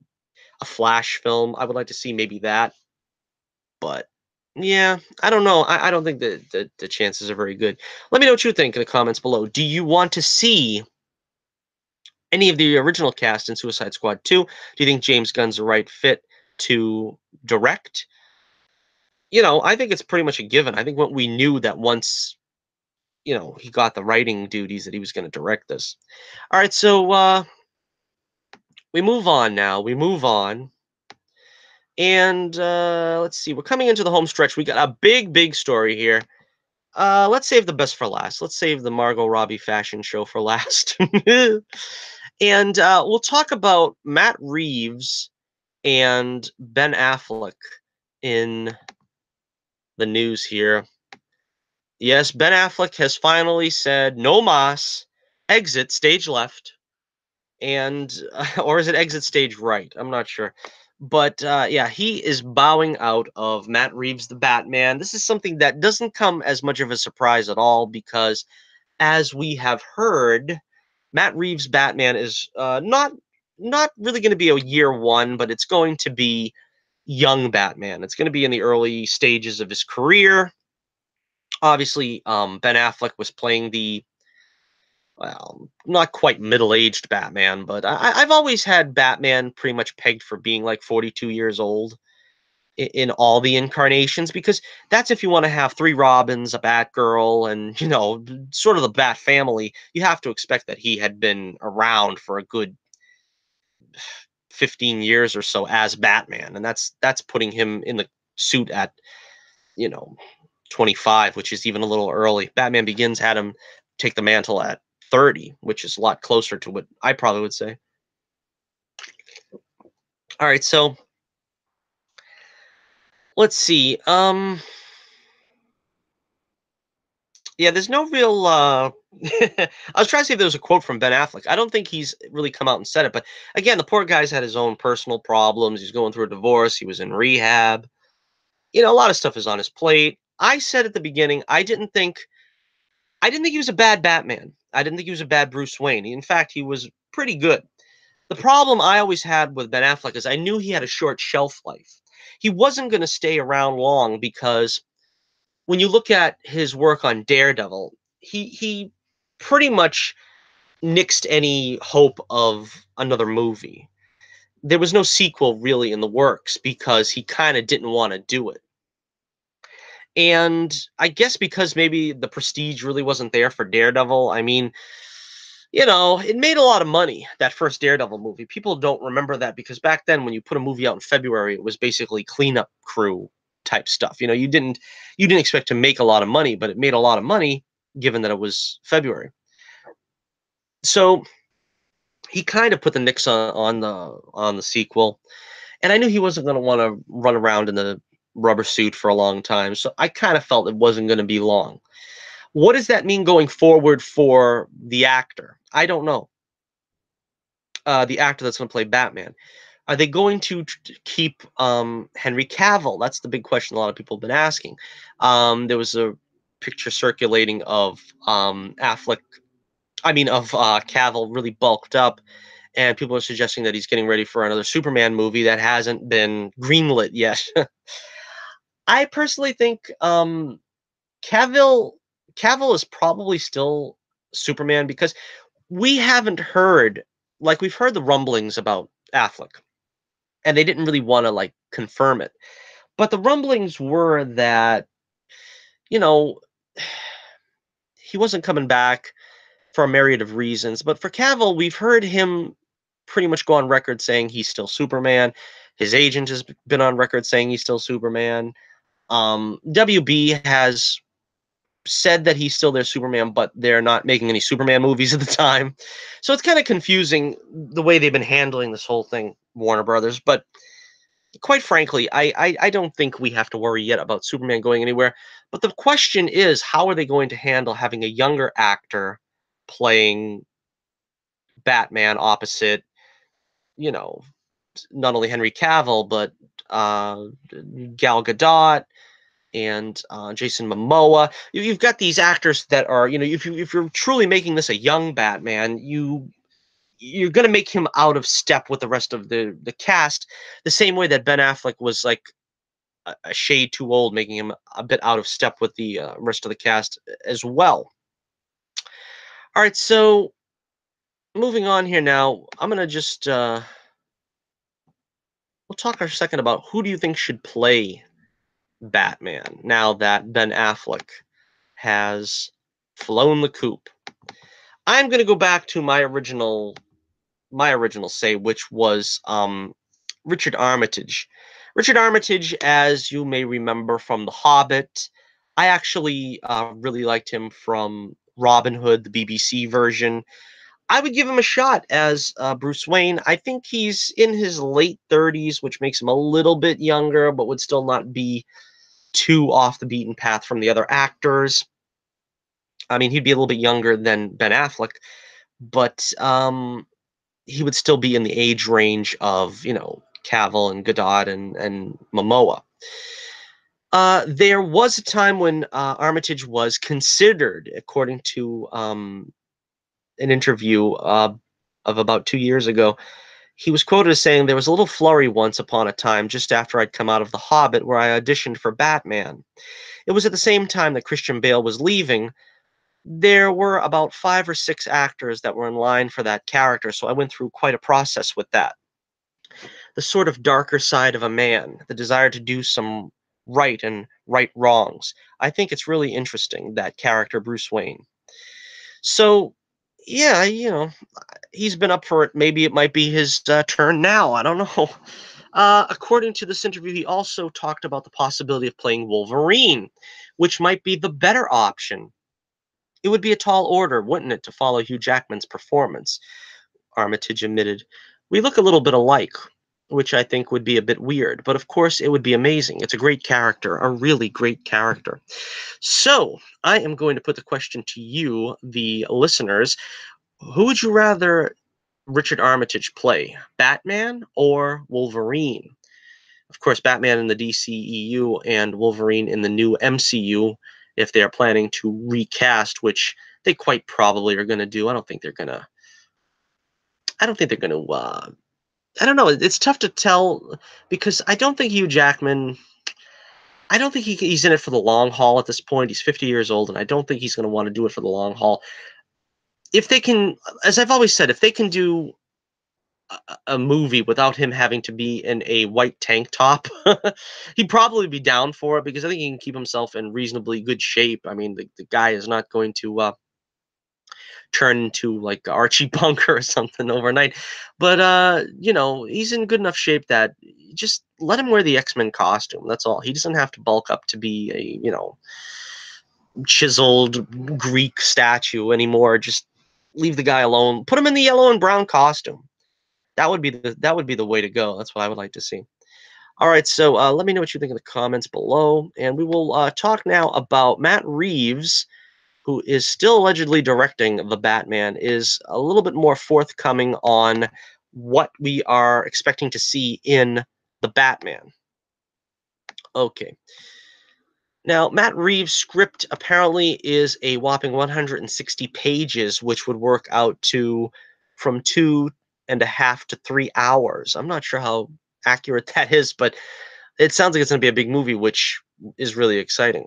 Flash film. I would like to see maybe that. But yeah, I don't know. I don't think the chances are very good. Let me know what you think in the comments below. Do you want to see any of the original cast in Suicide Squad 2? Do you think James Gunn's the right fit to direct? I think it's pretty much a given. I think what we knew that once, he got the writing duties that he was going to direct this. All right, so we move on now. We move on. And let's see. We're coming into the home stretch. We got a big, big story here. Let's save the best for last. Let's save the Margot Robbie fashion show for last. And we'll talk about Matt Reeves and Ben Affleck in the news here. Yes, Ben Affleck has finally said no mas, exit stage left, and or is it exit stage right? I'm not sure. But yeah, he is bowing out of Matt Reeves the Batman. This is something that doesn't come as much of a surprise at all because, as we have heard, Matt Reeves Batman is not really going to be a year one, but it's going to be young Batman. It's going to be in the early stages of his career. Obviously, Ben Affleck was playing the, well, not quite middle-aged Batman, but I've always had Batman pretty much pegged for being like 42 years old in all the incarnations, because that's if you want to have three Robins, a Batgirl, and sort of the Bat family. You have to expect that he had been around for a good 15 years or so as Batman, and that's putting him in the suit at you know 25, which is even a little early. Batman Begins had him take the mantle at 30, which is a lot closer to what I probably would say. All right, so let's see. Yeah, there's no real I was trying to see if there was a quote from Ben Affleck. I don't think he's really come out and said it, but again, the poor guy's had his own personal problems. He's going through a divorce, he was in rehab. A lot of stuff is on his plate. I said at the beginning, I didn't think he was a bad Batman. I didn't think he was a bad Bruce Wayne. In fact, he was pretty good. The problem I always had with Ben Affleck is I knew he had a short shelf life. He wasn't going to stay around long because when you look at his work on Daredevil, he pretty much nixed any hope of another movie. There was no sequel really in the works because he kind of didn't want to do it. And I guess because maybe the prestige really wasn't there for Daredevil. I mean, it made a lot of money, that first Daredevil movie. People don't remember that because back then when you put a movie out in February, it was basically cleanup crew type stuff. You didn't expect to make a lot of money, but it made a lot of money given that it was February. So he kind of put the nix on the sequel, and I knew he wasn't going to want to run around in the rubber suit for a long time. So I kind of felt it wasn't going to be long. What does that mean going forward for the actor? I don't know. The actor that's going to play Batman. Are they going to keep Henry Cavill? That's the big question a lot of people have been asking. There was a picture circulating of Cavill really bulked up, and people are suggesting that he's getting ready for another Superman movie that hasn't been greenlit yet. I personally think Cavill Cavill is probably still Superman because we haven't heard, like, we've heard the rumblings about Affleck, and they didn't really want to like confirm it. But the rumblings were that, you know, he wasn't coming back for a myriad of reasons. But for Cavill, we've heard him pretty much go on record saying he's still Superman. His agent has been on record saying he's still Superman. WB has said that he's still their Superman, but they're not making any Superman movies at the time. So it's kind of confusing the way they've been handling this whole thing, Warner Brothers. But quite frankly, I don't think we have to worry yet about Superman going anywhere. But the question is, how are they going to handle having a younger actor playing Batman opposite, you know, not only Henry Cavill, but Gal Gadot and Jason Momoa. You've got these actors that are, if you're truly making this a young Batman, you're going to make him out of step with the rest of the cast, the same way that Ben Affleck was like a shade too old, making him a bit out of step with the rest of the cast as well. All right, so moving on here now, I'm gonna just we'll talk for a second about who do you think should play Batman now that Ben Affleck has flown the coop. I'm going to go back to my original say, which was Richard Armitage. Richard Armitage, as you may remember from The Hobbit, I actually really liked him from Robin Hood, the BBC version. I would give him a shot as Bruce Wayne. I think he's in his late 30s, which makes him a little bit younger, but would still not be too off the beaten path from the other actors. I mean, he'd be a little bit younger than Ben Affleck, but he would still be in the age range of, Cavill and Godot and Momoa. There was a time when Armitage was considered, according to an interview of about 2 years ago. He was quoted as saying, "There was a little flurry once upon a time, just after I'd come out of The Hobbit, where I auditioned for Batman. It was at the same time that Christian Bale was leaving. There were about 5 or 6 actors that were in line for that character, so I went through quite a process with that. The sort of darker side of a man, the desire to do some right and right wrongs. I think it's really interesting, that character, Bruce Wayne." So, yeah, he's been up for it. Maybe it might be his turn now. I don't know. According to this interview, he also talked about the possibility of playing Wolverine, which might be the better option. It would be a tall order, wouldn't it, to follow Hugh Jackman's performance? Armitage admitted. "We look a little bit alike, which I think would be a bit weird, but of course it would be amazing. It's a great character, a really great character." So, I am going to put the question to you, the listeners. Who would you rather Richard Armitage play, Batman or Wolverine? Of course, Batman in the DCEU and Wolverine in the new MCU, if they are planning to recast, which they quite probably are going to do. I don't think they're going to. I don't think they're going to. I don't know. It's tough to tell because I don't think Hugh Jackman. I don't think he's in it for the long haul at this point. He's 50 years old, and I don't think he's going to want to do it for the long haul. If they can, as I've always said, if they can do a movie without him having to be in a white tank top, he'd probably be down for it because I think he can keep himself in reasonably good shape. I mean, the guy is not going to turn into like Archie Bunker or something overnight. But he's in good enough shape that just let him wear the X-Men costume. That's all. He doesn't have to bulk up to be a, chiseled Greek statue anymore. Just leave the guy alone. Put him in the yellow and brown costume. That would be the way to go. That's what I would like to see. All right, so let me know what you think in the comments below, and we will talk now about Matt Reeves, who is still allegedly directing The Batman, is a little bit more forthcoming on what we are expecting to see in The Batman. Okay. Now, Matt Reeves' script apparently is a whopping 160 pages, which would work out to from 2.5 to 3 hours. I'm not sure how accurate that is, but it sounds like it's going to be a big movie, which is really exciting.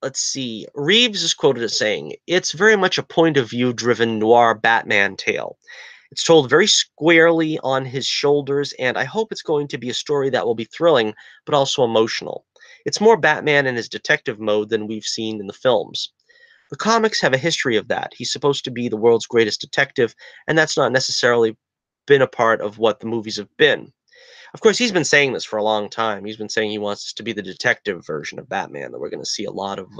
Let's see. Reeves is quoted as saying, "It's very much a point of view driven noir Batman tale. It's told very squarely on his shoulders, and I hope it's going to be a story that will be thrilling, but also emotional. It's more Batman in his detective mode than we've seen in the films. The comics have a history of that. He's supposed to be the world's greatest detective, and that's not necessarily been a part of what the movies have been." Of course, he's been saying this for a long time. He's been saying he wants this to be the detective version of Batman, that we're going to see a lot of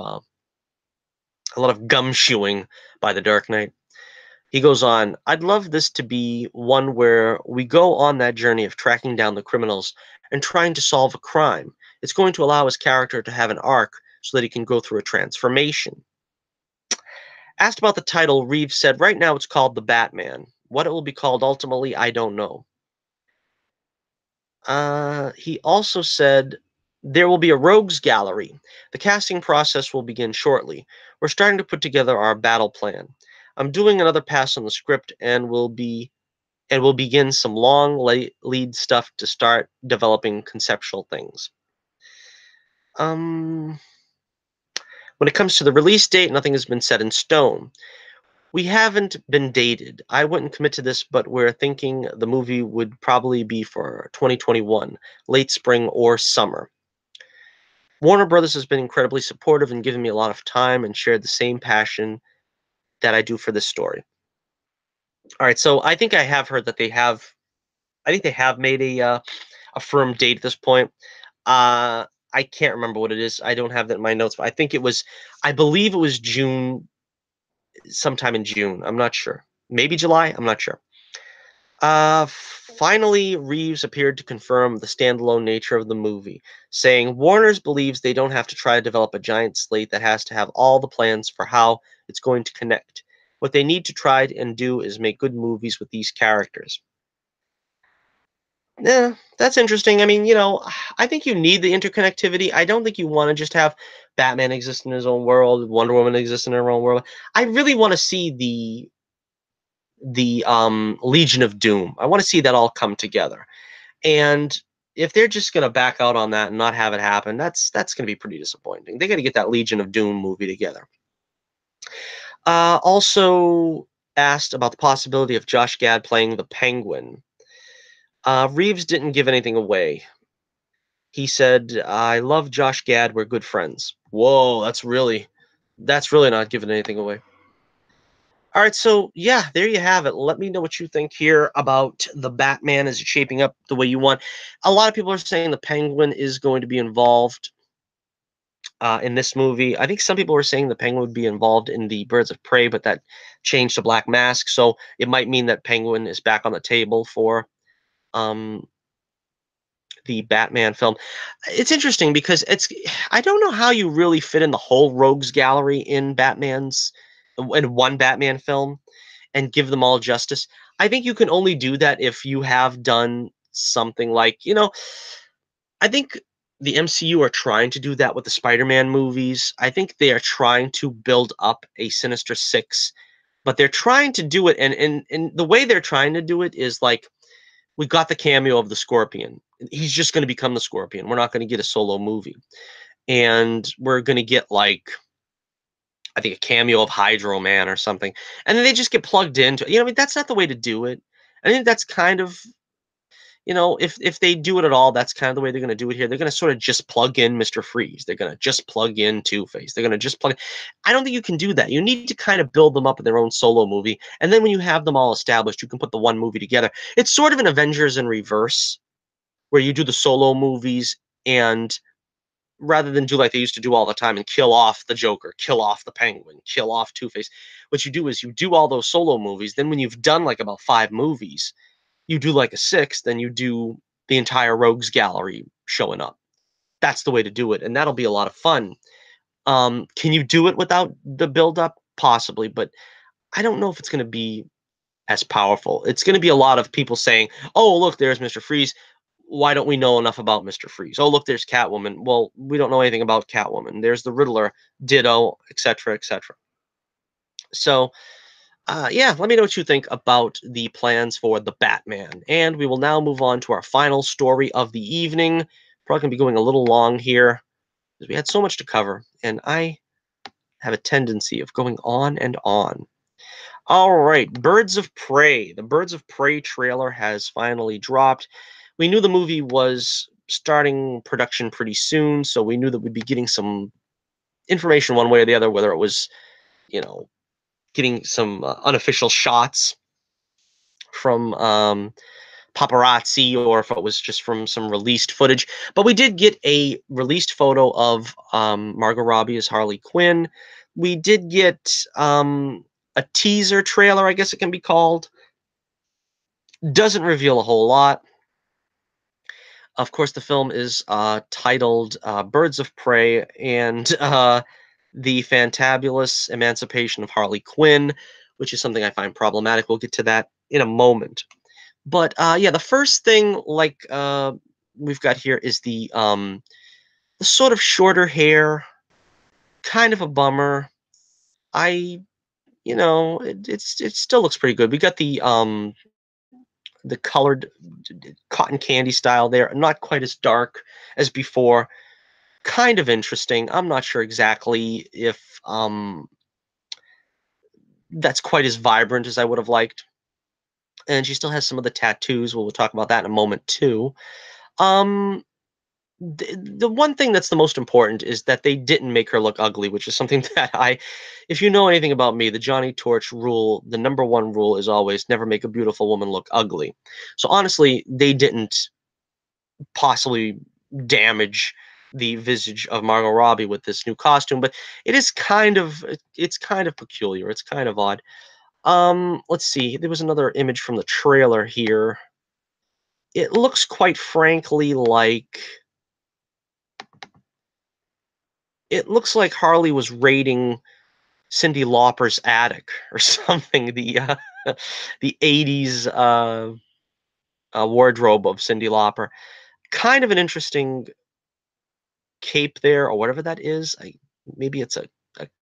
gumshoeing by the Dark Knight. He goes on, "I'd love this to be one where we go on that journey of tracking down the criminals and trying to solve a crime. It's going to allow his character to have an arc so that he can go through a transformation." Asked about the title, Reeves said, "Right now it's called The Batman. What it will be called ultimately, I don't know." He also said, "There will be a rogues gallery. The casting process will begin shortly. We're starting to put together our battle plan. I'm doing another pass on the script and we'll begin some long lead stuff to start developing conceptual things." Um, when it comes to the release date, nothing has been set in stone. "We haven't been dated. I wouldn't commit to this, but we're thinking the movie would probably be for 2021, late spring or summer." Warner Brothers has been incredibly supportive and given me a lot of time and shared the same passion that I do for this story. All right, so I think I have heard that I think they have made a firm date at this point. Uh, I can't remember what it is. I don't have that in my notes, but I believe it was June, sometime in June. I'm not sure. Maybe July. I'm not sure. Finally, Reeves appeared to confirm the standalone nature of the movie, saying Warner's believes they don't have to try to develop a giant slate that has to have all the plans for how it's going to connect. What they need to try and do is make good movies with these characters. Yeah, that's interesting. I mean, I think you need the interconnectivity. I don't think you want to just have Batman exist in his own world, Wonder Woman exist in her own world. I really want to see the Legion of Doom. I want to see that all come together. And if they're just going to back out on that and not have it happen, that's going to be pretty disappointing. They got to get that Legion of Doom movie together. Also asked about the possibility of Josh Gad playing the Penguin. Reeves didn't give anything away. He said, "I love Josh Gad. We're good friends." Whoa, that's really not giving anything away. All right, so yeah, there you have it. Let me know what you think here about the Batman. Is it shaping up the way you want? A lot of people are saying the Penguin is going to be involved in this movie. I think some people were saying the Penguin would be involved in the Birds of Prey, but that changed to Black Mask, so it might mean that Penguin is back on the table for um, the Batman film. It's interesting because I don't know how you really fit in the whole rogues gallery in one Batman film and give them all justice. I think you can only do that if you have done something like, I think the MCU are trying to do that with the Spider-Man movies. I think they are trying to build up a Sinister Six, but they're trying to do it, and the way they're trying to do it is like, we got the cameo of the Scorpion. He's just going to become the Scorpion. We're not going to get a solo movie, and we're going to get like, I think, a cameo of Hydro Man or something, and then they just get plugged into. I mean, that's not the way to do it. I think that's kind of, if they do it at all, that's kind of the way they're going to do it here. They're going to sort of just plug in Mr. Freeze. They're going to just plug in Two-Face. They're going to just plug. I don't think you can do that. You need to kind of build them up in their own solo movie, and then when you have them all established, you can put the one movie together. It's sort of an Avengers in reverse, where you do the solo movies, and rather than do like they used to do all the time and kill off the Joker, kill off the Penguin, kill off Two-Face, what you do is you do all those solo movies. Then when you've done like about 5 movies, you do like a sixth, then you do the entire rogues gallery showing up. That's the way to do it, and that'll be a lot of fun. Can you do it without the build up? Possibly, but I don't know if it's going to be as powerful. It's going to be a lot of people saying, "Oh, look, there's Mr. Freeze. Why don't we know enough about Mr. Freeze? Oh, look, there's Catwoman. Well, we don't know anything about Catwoman. There's the Riddler, ditto, etc., etc." So, yeah, let me know what you think about the plans for the Batman. And we will now move on to our final story of the evening. Probably going to be going a little long here because we had so much to cover, and I have a tendency of going on and on. All right, Birds of Prey. The Birds of Prey trailer has finally dropped. We knew the movie was starting production pretty soon, so we knew that we'd be getting some information one way or the other, whether it was, you know, getting some unofficial shots from paparazzi, or if it was just from some released footage. But we did get a released photo of Margot Robbie as Harley Quinn. We did get a teaser trailer, I guess it can be called. Doesn't reveal a whole lot. Of course, the film is titled Birds of Prey and The Fantabulous Emancipation of Harley Quinn, which is something I find problematic. We'll get to that in a moment. But yeah, the first thing, like, we've got here is the sort of shorter hair, kind of a bummer. I, it still looks pretty good. We got the colored cotton candy style there, not quite as dark as before. Kind of interesting. I'm not sure exactly if that's quite as vibrant as I would have liked. And she still has some of the tattoos. We'll talk about that in a moment too. Um, the one thing that's the most important is that they didn't make her look ugly, which is something that if you know anything about me, the Johnny Torch rule, the number one rule is always never make a beautiful woman look ugly. So honestly, they didn't possibly damage the visage of Margot Robbie with this new costume, but it's kind of peculiar. It's kind of odd. Let's see. There was another image from the trailer here. It looks quite frankly like it looks like Harley was raiding Cyndi Lauper's attic or something. The 80s wardrobe of Cyndi Lauper. Kind of an interesting cape there, or whatever that is. Maybe it's a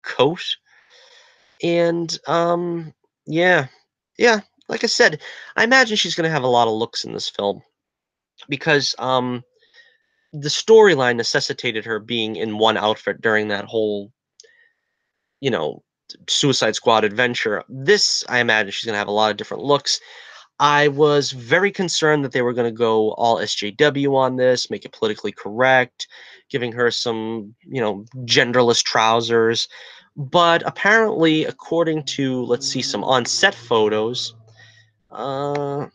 coat. And yeah, yeah. Like I said, I imagine she's going to have a lot of looks in this film because the storyline necessitated her being in one outfit during that whole, you know, Suicide Squad adventure. This, I imagine, she's going to have a lot of different looks. I was very concerned that they were going to go all SJW on this, make it politically correct, giving her some, genderless trousers. But apparently, according to, let's see, some on-set photos, uh,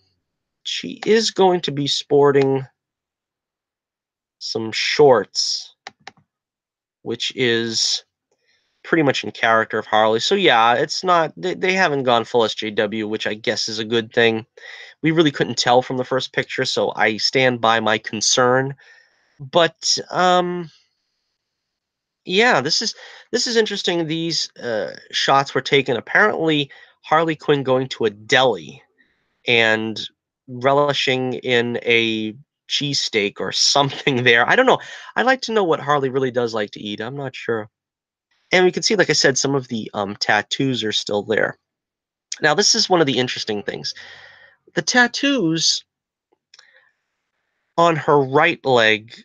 she is going to be sporting some shorts, which is pretty much in character of Harley. So yeah, it's not they haven't gone full SJW, which I guess is a good thing. We really couldn't tell from the first picture, so I stand by my concern. But yeah, this is interesting. These shots were taken apparently Harley Quinn going to a deli and relishing in a cheesesteak or something there. I don't know. I'd like to know what Harley really does like to eat. I'm not sure. And we can see, like I said, some of the tattoos are still there. Now, this is one of the interesting things. The tattoos on her right leg,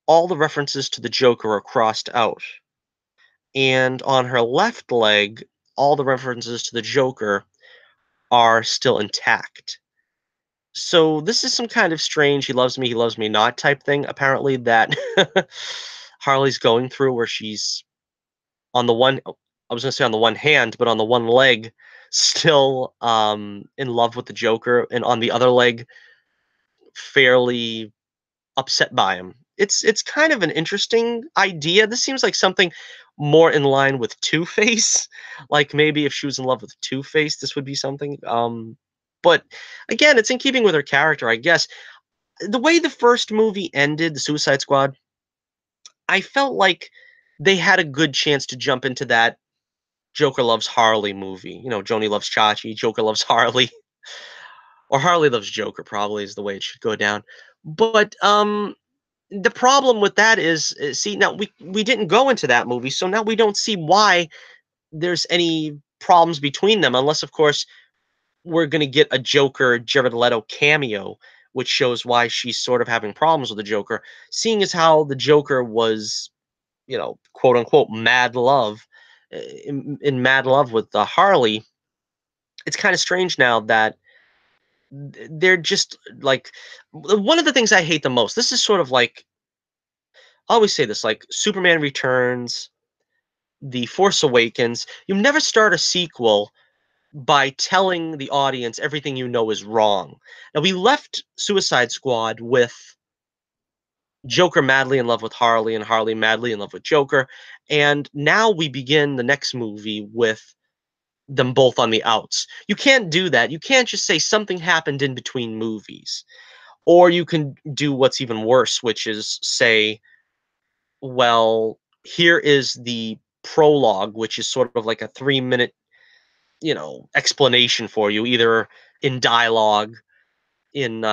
all the references to the Joker are crossed out. And on her left leg, all the references to the Joker are still intact. So this is some kind of strange he loves me not type thing, apparently, that Harley's going through, where she's on the one I was gonna say on the one hand, but on the one leg, still in love with the Joker, and on the other leg, fairly upset by him. It's kind of an interesting idea. This seems like something more in line with Two-Face. Like maybe if she was in love with Two-Face, this would be something. But again, it's in keeping with her character, I guess. The way the first movie ended, the Suicide Squad, I felt like they had a good chance to jump into that Joker loves Harley movie. Joni loves Chachi, Joker loves Harley, or Harley loves Joker, probably is the way it should go down. But the problem with that is, see, now we didn't go into that movie, so now we don't see why there's any problems between them, unless, of course, we're going to get a Joker Jared Leto cameo, which shows why she's sort of having problems with the Joker, seeing as how the Joker was, quote unquote, mad love, in mad love with the Harley. It's kind of strange now that they're just like one of the things I hate the most. This is sort of like I always say this, like Superman Returns, The Force Awakens. You never start a sequel by telling the audience everything you know is wrong. Now, we left Suicide Squad with Joker madly in love with Harley and Harley madly in love with Joker, and now we begin the next movie with them both on the outs. You can't do that. You can't just say something happened in between movies. Or you can do what's even worse, which is say, well, here is the prologue, which is sort of like a 3-minute, explanation for you, either in dialogue, in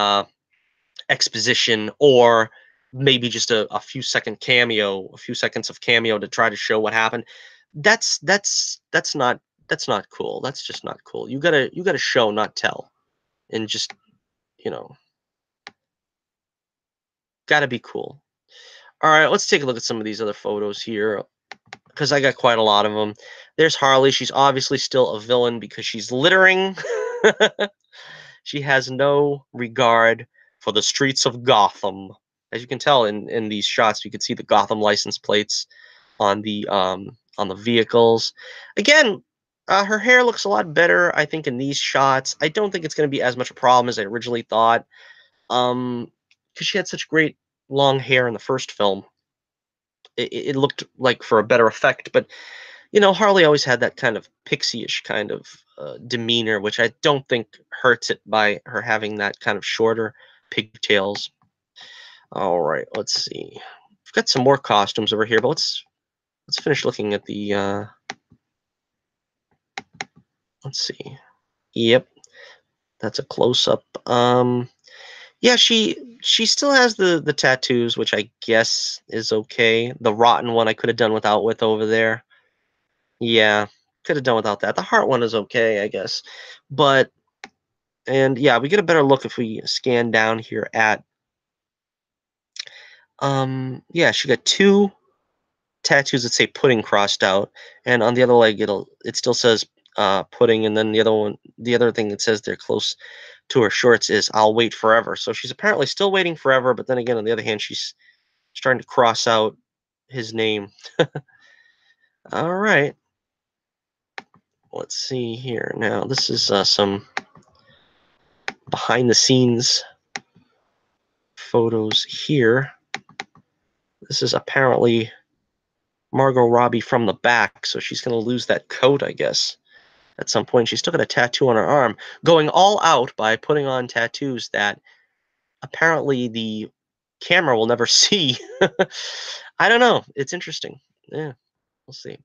exposition, or maybe just a few a few seconds of cameo to try to show what happened. That's not cool. That's just not cool. You gotta show, not tell, and just you know gotta be cool. All right, let's take a look at some of these other photos here because I got quite a lot of them. There's Harley. She's obviously still a villain because she's littering. She has no regard for the streets of Gotham. As you can tell in these shots, you can see the Gotham license plates on the vehicles. Again, her hair looks a lot better, I think, in these shots. I don't think it's going to be as much a problem as I originally thought. Because she had such great long hair in the first film, it looked like for a better effect. But Harley always had that kind of pixie-ish kind of demeanor, which I don't think hurts it by her having that kind of shorter pigtails. All right, let's see. We've got some more costumes over here, but let's finish looking at the. Let's see. Yep, that's a close up. Yeah, she still has the tattoos, which I guess is okay. The rotten one I could have done without with over there. Yeah, could have done without that. The heart one is okay, I guess. But and yeah, we get a better look if we scan down here at yeah, she got two tattoos that say pudding crossed out, and on the other leg it still says pudding, and then the other thing that says they're close to her shorts is I'll wait forever. So she's apparently still waiting forever, but then again on the other hand she's trying to cross out his name. All right. Let's see here. Now, this is some behind the scenes photos here. This is apparently Margot Robbie from the back, so she's going to lose that coat, I guess, at some point. She's still got a tattoo on her arm, going all out by putting on tattoos that apparently the camera will never see. I don't know. It's interesting. Yeah, we'll see.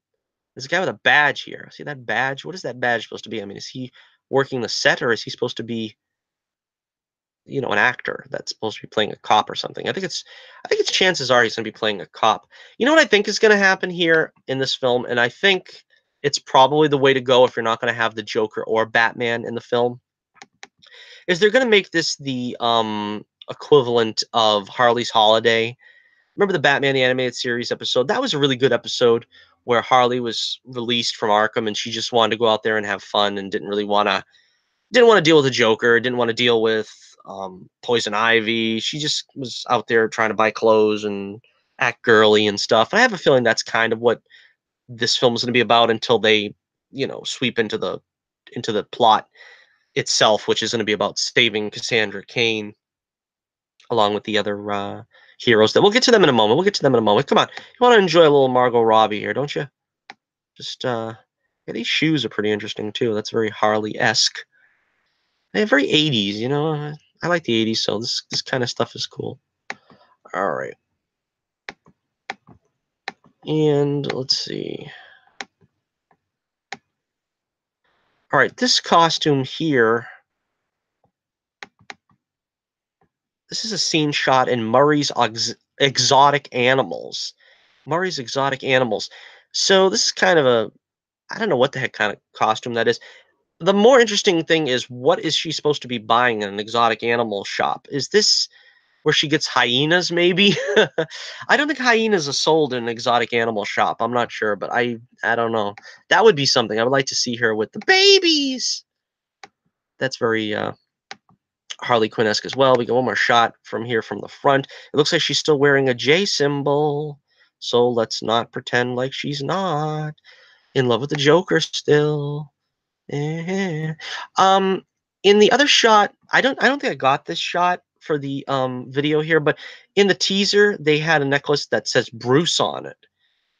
There's a guy with a badge here. See that badge? What is that badge supposed to be? I mean, is he working the set, or is he supposed to be, an actor that's supposed to be playing a cop or something? I think it's chances are he's going to be playing a cop. You know what I think is going to happen here in this film, and I think it's probably the way to go if you're not going to have the Joker or Batman in the film, is they're going to make this the equivalent of Harley's Holiday. Remember the Batman the Animated Series episode? That was a really good episode where Harley was released from Arkham and she just wanted to go out there and have fun and didn't want to deal with the Joker, didn't want to deal with Poison Ivy. She just was out there trying to buy clothes and act girly and stuff. And I have a feeling that's kind of what this film is going to be about until they, sweep into the plot itself, which is going to be about saving Cassandra Cain along with the other heroes. That we'll get to them in a moment. We'll get to them in a moment. Come on, you want to enjoy a little Margot Robbie here, don't you? Just yeah, these shoes are pretty interesting too. That's very Harley-esque. They're very 80s, I like the 80s, so this kind of stuff is cool. All right. And let's see. All right, this costume here. This is a scene shot in Murray's Exotic Animals. Murray's Exotic Animals. So this is kind of I don't know what the heck kind of costume that is. The more interesting thing is, what is she supposed to be buying in an exotic animal shop? Is this where she gets hyenas, maybe? I don't think hyenas are sold in an exotic animal shop. I'm not sure, but I don't know. That would be something. I would like to see her with the babies. That's very Harley Quinn-esque as well. We get one more shot from here from the front. It looks like she's still wearing a J symbol. So let's not pretend like she's not in love with the Joker still. Eh. In the other shot, I don't think I got this shot for the video here, but in the teaser they had a necklace that says Bruce on it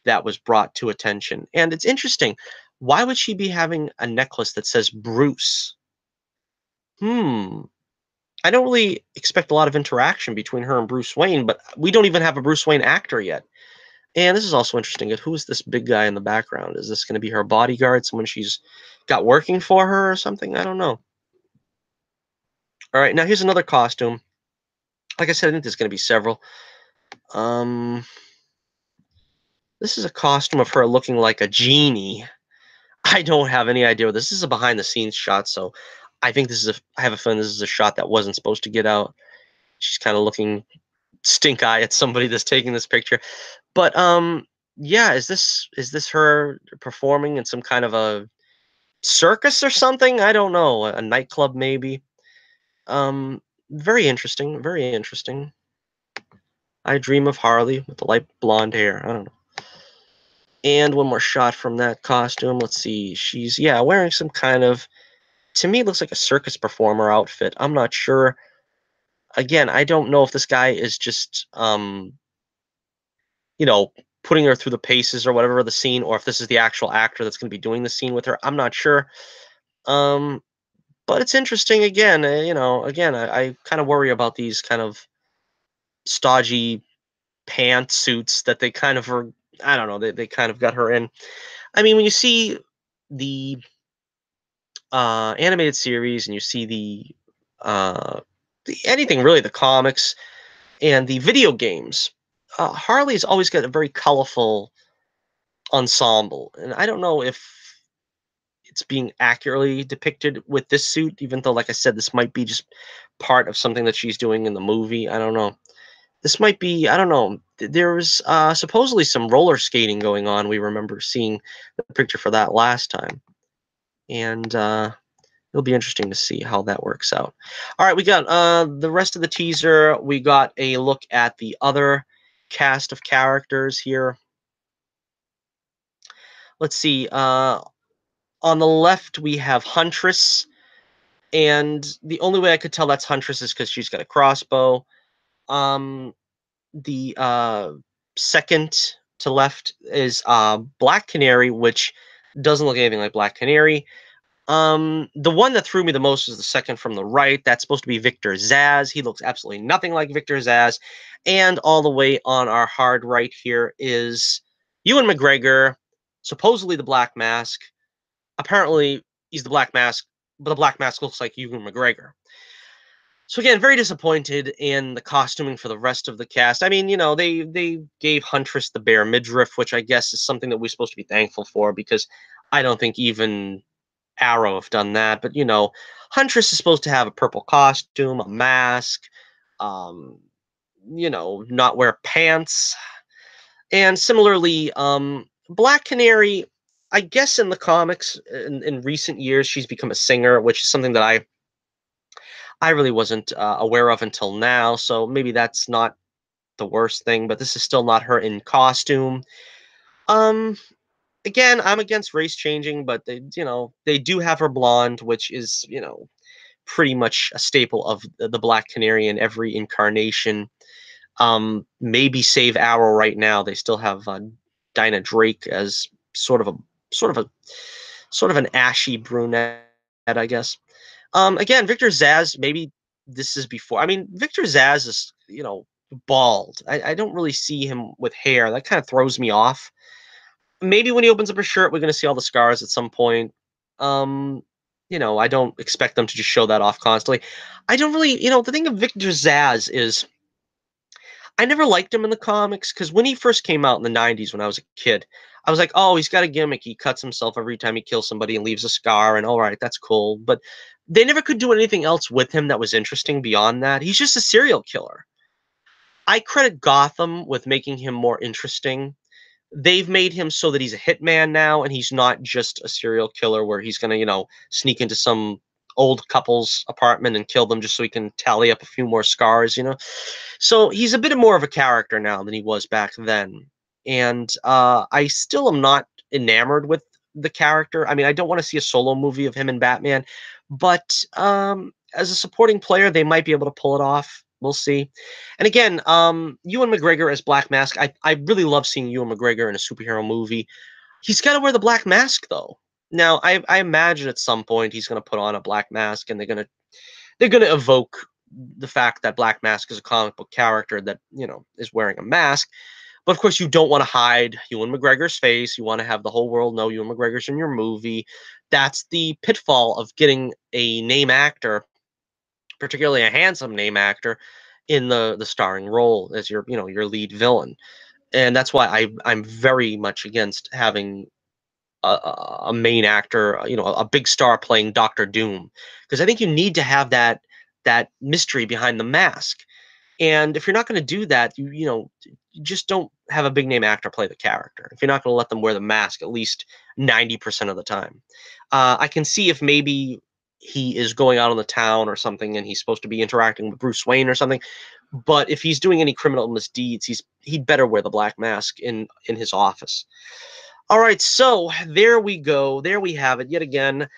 that was brought to attention. And it's interesting. Why would she be having a necklace that says Bruce? I don't really expect a lot of interaction between her and Bruce Wayne, but we don't even have a Bruce Wayne actor yet. And this is also interesting. Who is this big guy in the background? Is this going to be her bodyguard, someone she's got working for her or something? I don't know. All right, now here's another costume. Like I said, I think there's going to be several. This is a costume of her looking like a genie. I don't have any idea what this is. A behind-the-scenes shot, so I think I have a feeling this is a shot that wasn't supposed to get out. She's kind of looking stink eye at somebody that's taking this picture. But yeah, is this her performing in some kind of a circus or something? I don't know, a nightclub maybe. Very interesting, very interesting. I dream of Harley with the light blonde hair. I don't know. And one more shot from that costume. Let's see. She's, yeah, wearing some kind of, to me, it looks like a circus performer outfit. I'm not sure. Again, I don't know if this guy is just, you know, putting her through the paces or whatever of the scene, or if this is the actual actor that's going to be doing the scene with her. I'm not sure. Um, but it's interesting. Again, again, I kind of worry about these kind of stodgy pantsuits that they kind of are. I don't know. They kind of got her in. I mean, when you see the animated series and you see the anything really, the comics and the video games, Harley's always got a very colorful ensemble, and I don't know if it's being accurately depicted with this suit, even though, like I said, this might be just part of something that she's doing in the movie. I don't know. This might be, I don't know. There was supposedly some roller skating going on. We remember seeing the picture for that last time. And it'll be interesting to see how that works out. All right, we got the rest of the teaser. We got a look at the other cast of characters here. Let's see. On the left, we have Huntress. And the only way I could tell that's Huntress is because she's got a crossbow. Um, the second to left is Black Canary, which doesn't look anything like Black Canary. The one that threw me the most is the second from the right. That's supposed to be Victor Zsasz. He looks absolutely nothing like Victor Zsasz. And all the way on our hard right here is Ewan McGregor, supposedly the Black Mask. Apparently, he's the Black Mask, but the Black Mask looks like Ewan McGregor. So again, very disappointed in the costuming for the rest of the cast. I mean, they gave Huntress the bare midriff, which I guess is something that we're supposed to be thankful for, because I don't think even Arrow have done that. But Huntress is supposed to have a purple costume, a mask, um, not wear pants. And similarly, Black Canary, I guess in the comics in recent years, she's become a singer, which is something that I really wasn't aware of until now. So maybe that's not the worst thing, but this is still not her in costume. Um, Again, I'm against race changing, but they do have her blonde, which is pretty much a staple of the Black Canary in every incarnation. Maybe save Arrow right now. They still have Dinah Drake as sort of a sort of a sort of an ashy brunette, I guess. Again, Victor Zsasz, maybe this is before. I mean, Victor Zsasz is, bald. I don't really see him with hair. That kind of throws me off. Maybe when he opens up his shirt, we're going to see all the scars at some point. Um, I don't expect them to just show that off constantly. I don't really, the thing of Victor Zsasz is I never liked him in the comics because when he first came out in the 90s when I was a kid, I was like, oh, he's got a gimmick. He cuts himself every time he kills somebody and leaves a scar, and all right, that's cool. But they never could do anything else with him that was interesting beyond that. He's just a serial killer. I credit Gotham with making him more interesting. They've made him so that he's a hitman now, and he's not just a serial killer where he's going to, sneak into some old couple's apartment and kill them just so he can tally up a few more scars. So he's a bit more of a character now than he was back then. And I still am not enamored with the character. I mean, I don't want to see a solo movie of him and Batman, but as a supporting player, they might be able to pull it off. We'll see. And again, Ewan McGregor as Black Mask. I really love seeing Ewan McGregor in a superhero movie. He's got to wear the black mask though. Now, I imagine at some point he's going to put on a black mask, and they're gonna evoke the fact that Black Mask is a comic book character that is wearing a mask. But of course, you don't want to hide Ewan McGregor's face. You want to have the whole world know Ewan McGregor's in your movie. That's the pitfall of getting a name actor, particularly a handsome name actor, in the starring role as your lead villain. And that's why I'm very much against having a main actor, a big star playing Doctor Doom, because I think you need to have that mystery behind the mask. And if you're not going to do that, you just don't have a big name actor play the character. If you're not going to let them wear the mask at least 90% of the time, I can see if maybe he is going out on the town or something, and he's supposed to be interacting with Bruce Wayne or something. But if he's doing any criminal misdeeds, he'd better wear the black mask in his office. All right, so there we go. There we have it yet again.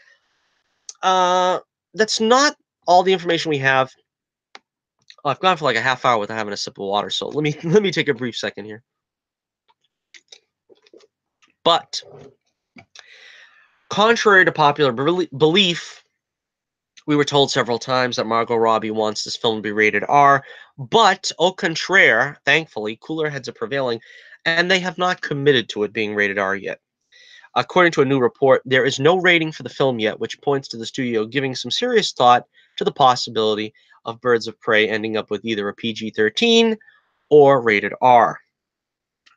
That's not all the information we have. Oh, I've gone for like a half hour without having a sip of water, so let me take a brief second here. But contrary to popular belief, we were told several times that Margot Robbie wants this film to be rated R, but au contraire, thankfully, cooler heads are prevailing, and they have not committed to it being rated R yet. According to a new report, there is no rating for the film yet, which points to the studio giving some serious thought to the possibility of Birds of Prey ending up with either a PG-13 or rated R.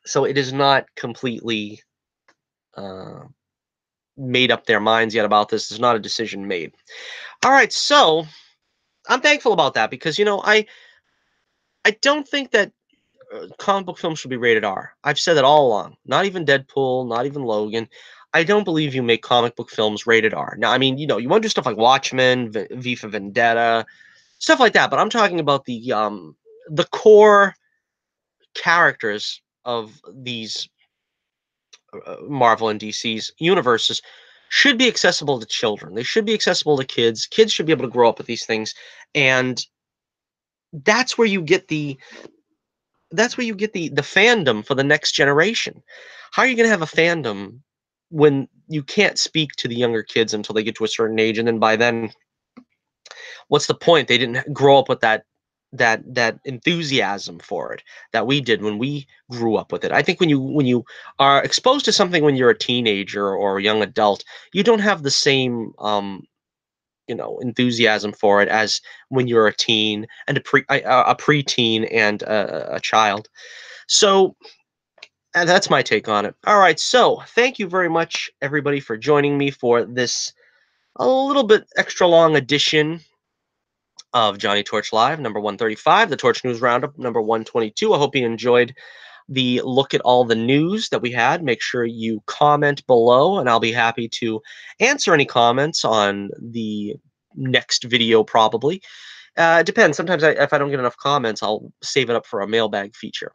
So it is not completely made up their minds yet about this. There's not a decision made. All right, so I'm thankful about that because, I don't think that comic book films should be rated R. I've said that all along. Not even Deadpool, not even Logan. I don't believe you make comic book films rated R. Now, I mean, you want to do stuff like Watchmen, V for Vendetta, stuff like that. But I'm talking about the core characters of these Marvel and DC's universes should be accessible to children. They should be accessible to kids. Kids should be able to grow up with these things, and that's where you get the the fandom for the next generation. How are you going to have a fandom when you can't speak to the younger kids until they get to a certain age, and then by then, what's the point? They didn't grow up with that enthusiasm for it that we did when we grew up with it. I think when you are exposed to something when you're a teenager or a young adult, you don't have the same enthusiasm for it as when you're a teen and a preteen and a child. So and that's my take on it. All right, so thank you very much, everybody, for joining me for this a little bit extra long edition of Johnny Torch Live, number 135, the Torch News Roundup, number 122. I hope you enjoyed the look at all the news that we had. Make sure you comment below, and I'll be happy to answer any comments on the next video, probably. It depends. Sometimes if I don't get enough comments, I'll save it up for a mailbag feature.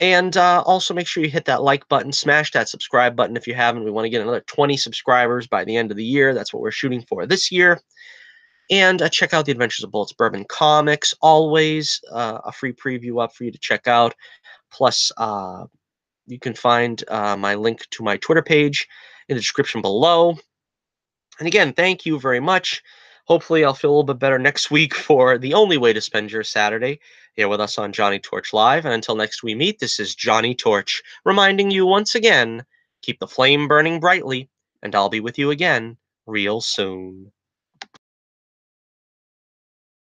And also make sure you hit that like button, smash that subscribe button if you haven't. We want to get another 20 subscribers by the end of the year. That's what we're shooting for this year. And check out the Adventures of Bullets Bourbon comics. Always a free preview up for you to check out. Plus, you can find my link to my Twitter page in the description below. And again, thank you very much. Hopefully, I'll feel a little bit better next week for the only way to spend your Saturday here with us on Johnny Torch Live. And until next we meet, this is Johnny Torch, reminding you once again, keep the flame burning brightly, and I'll be with you again real soon.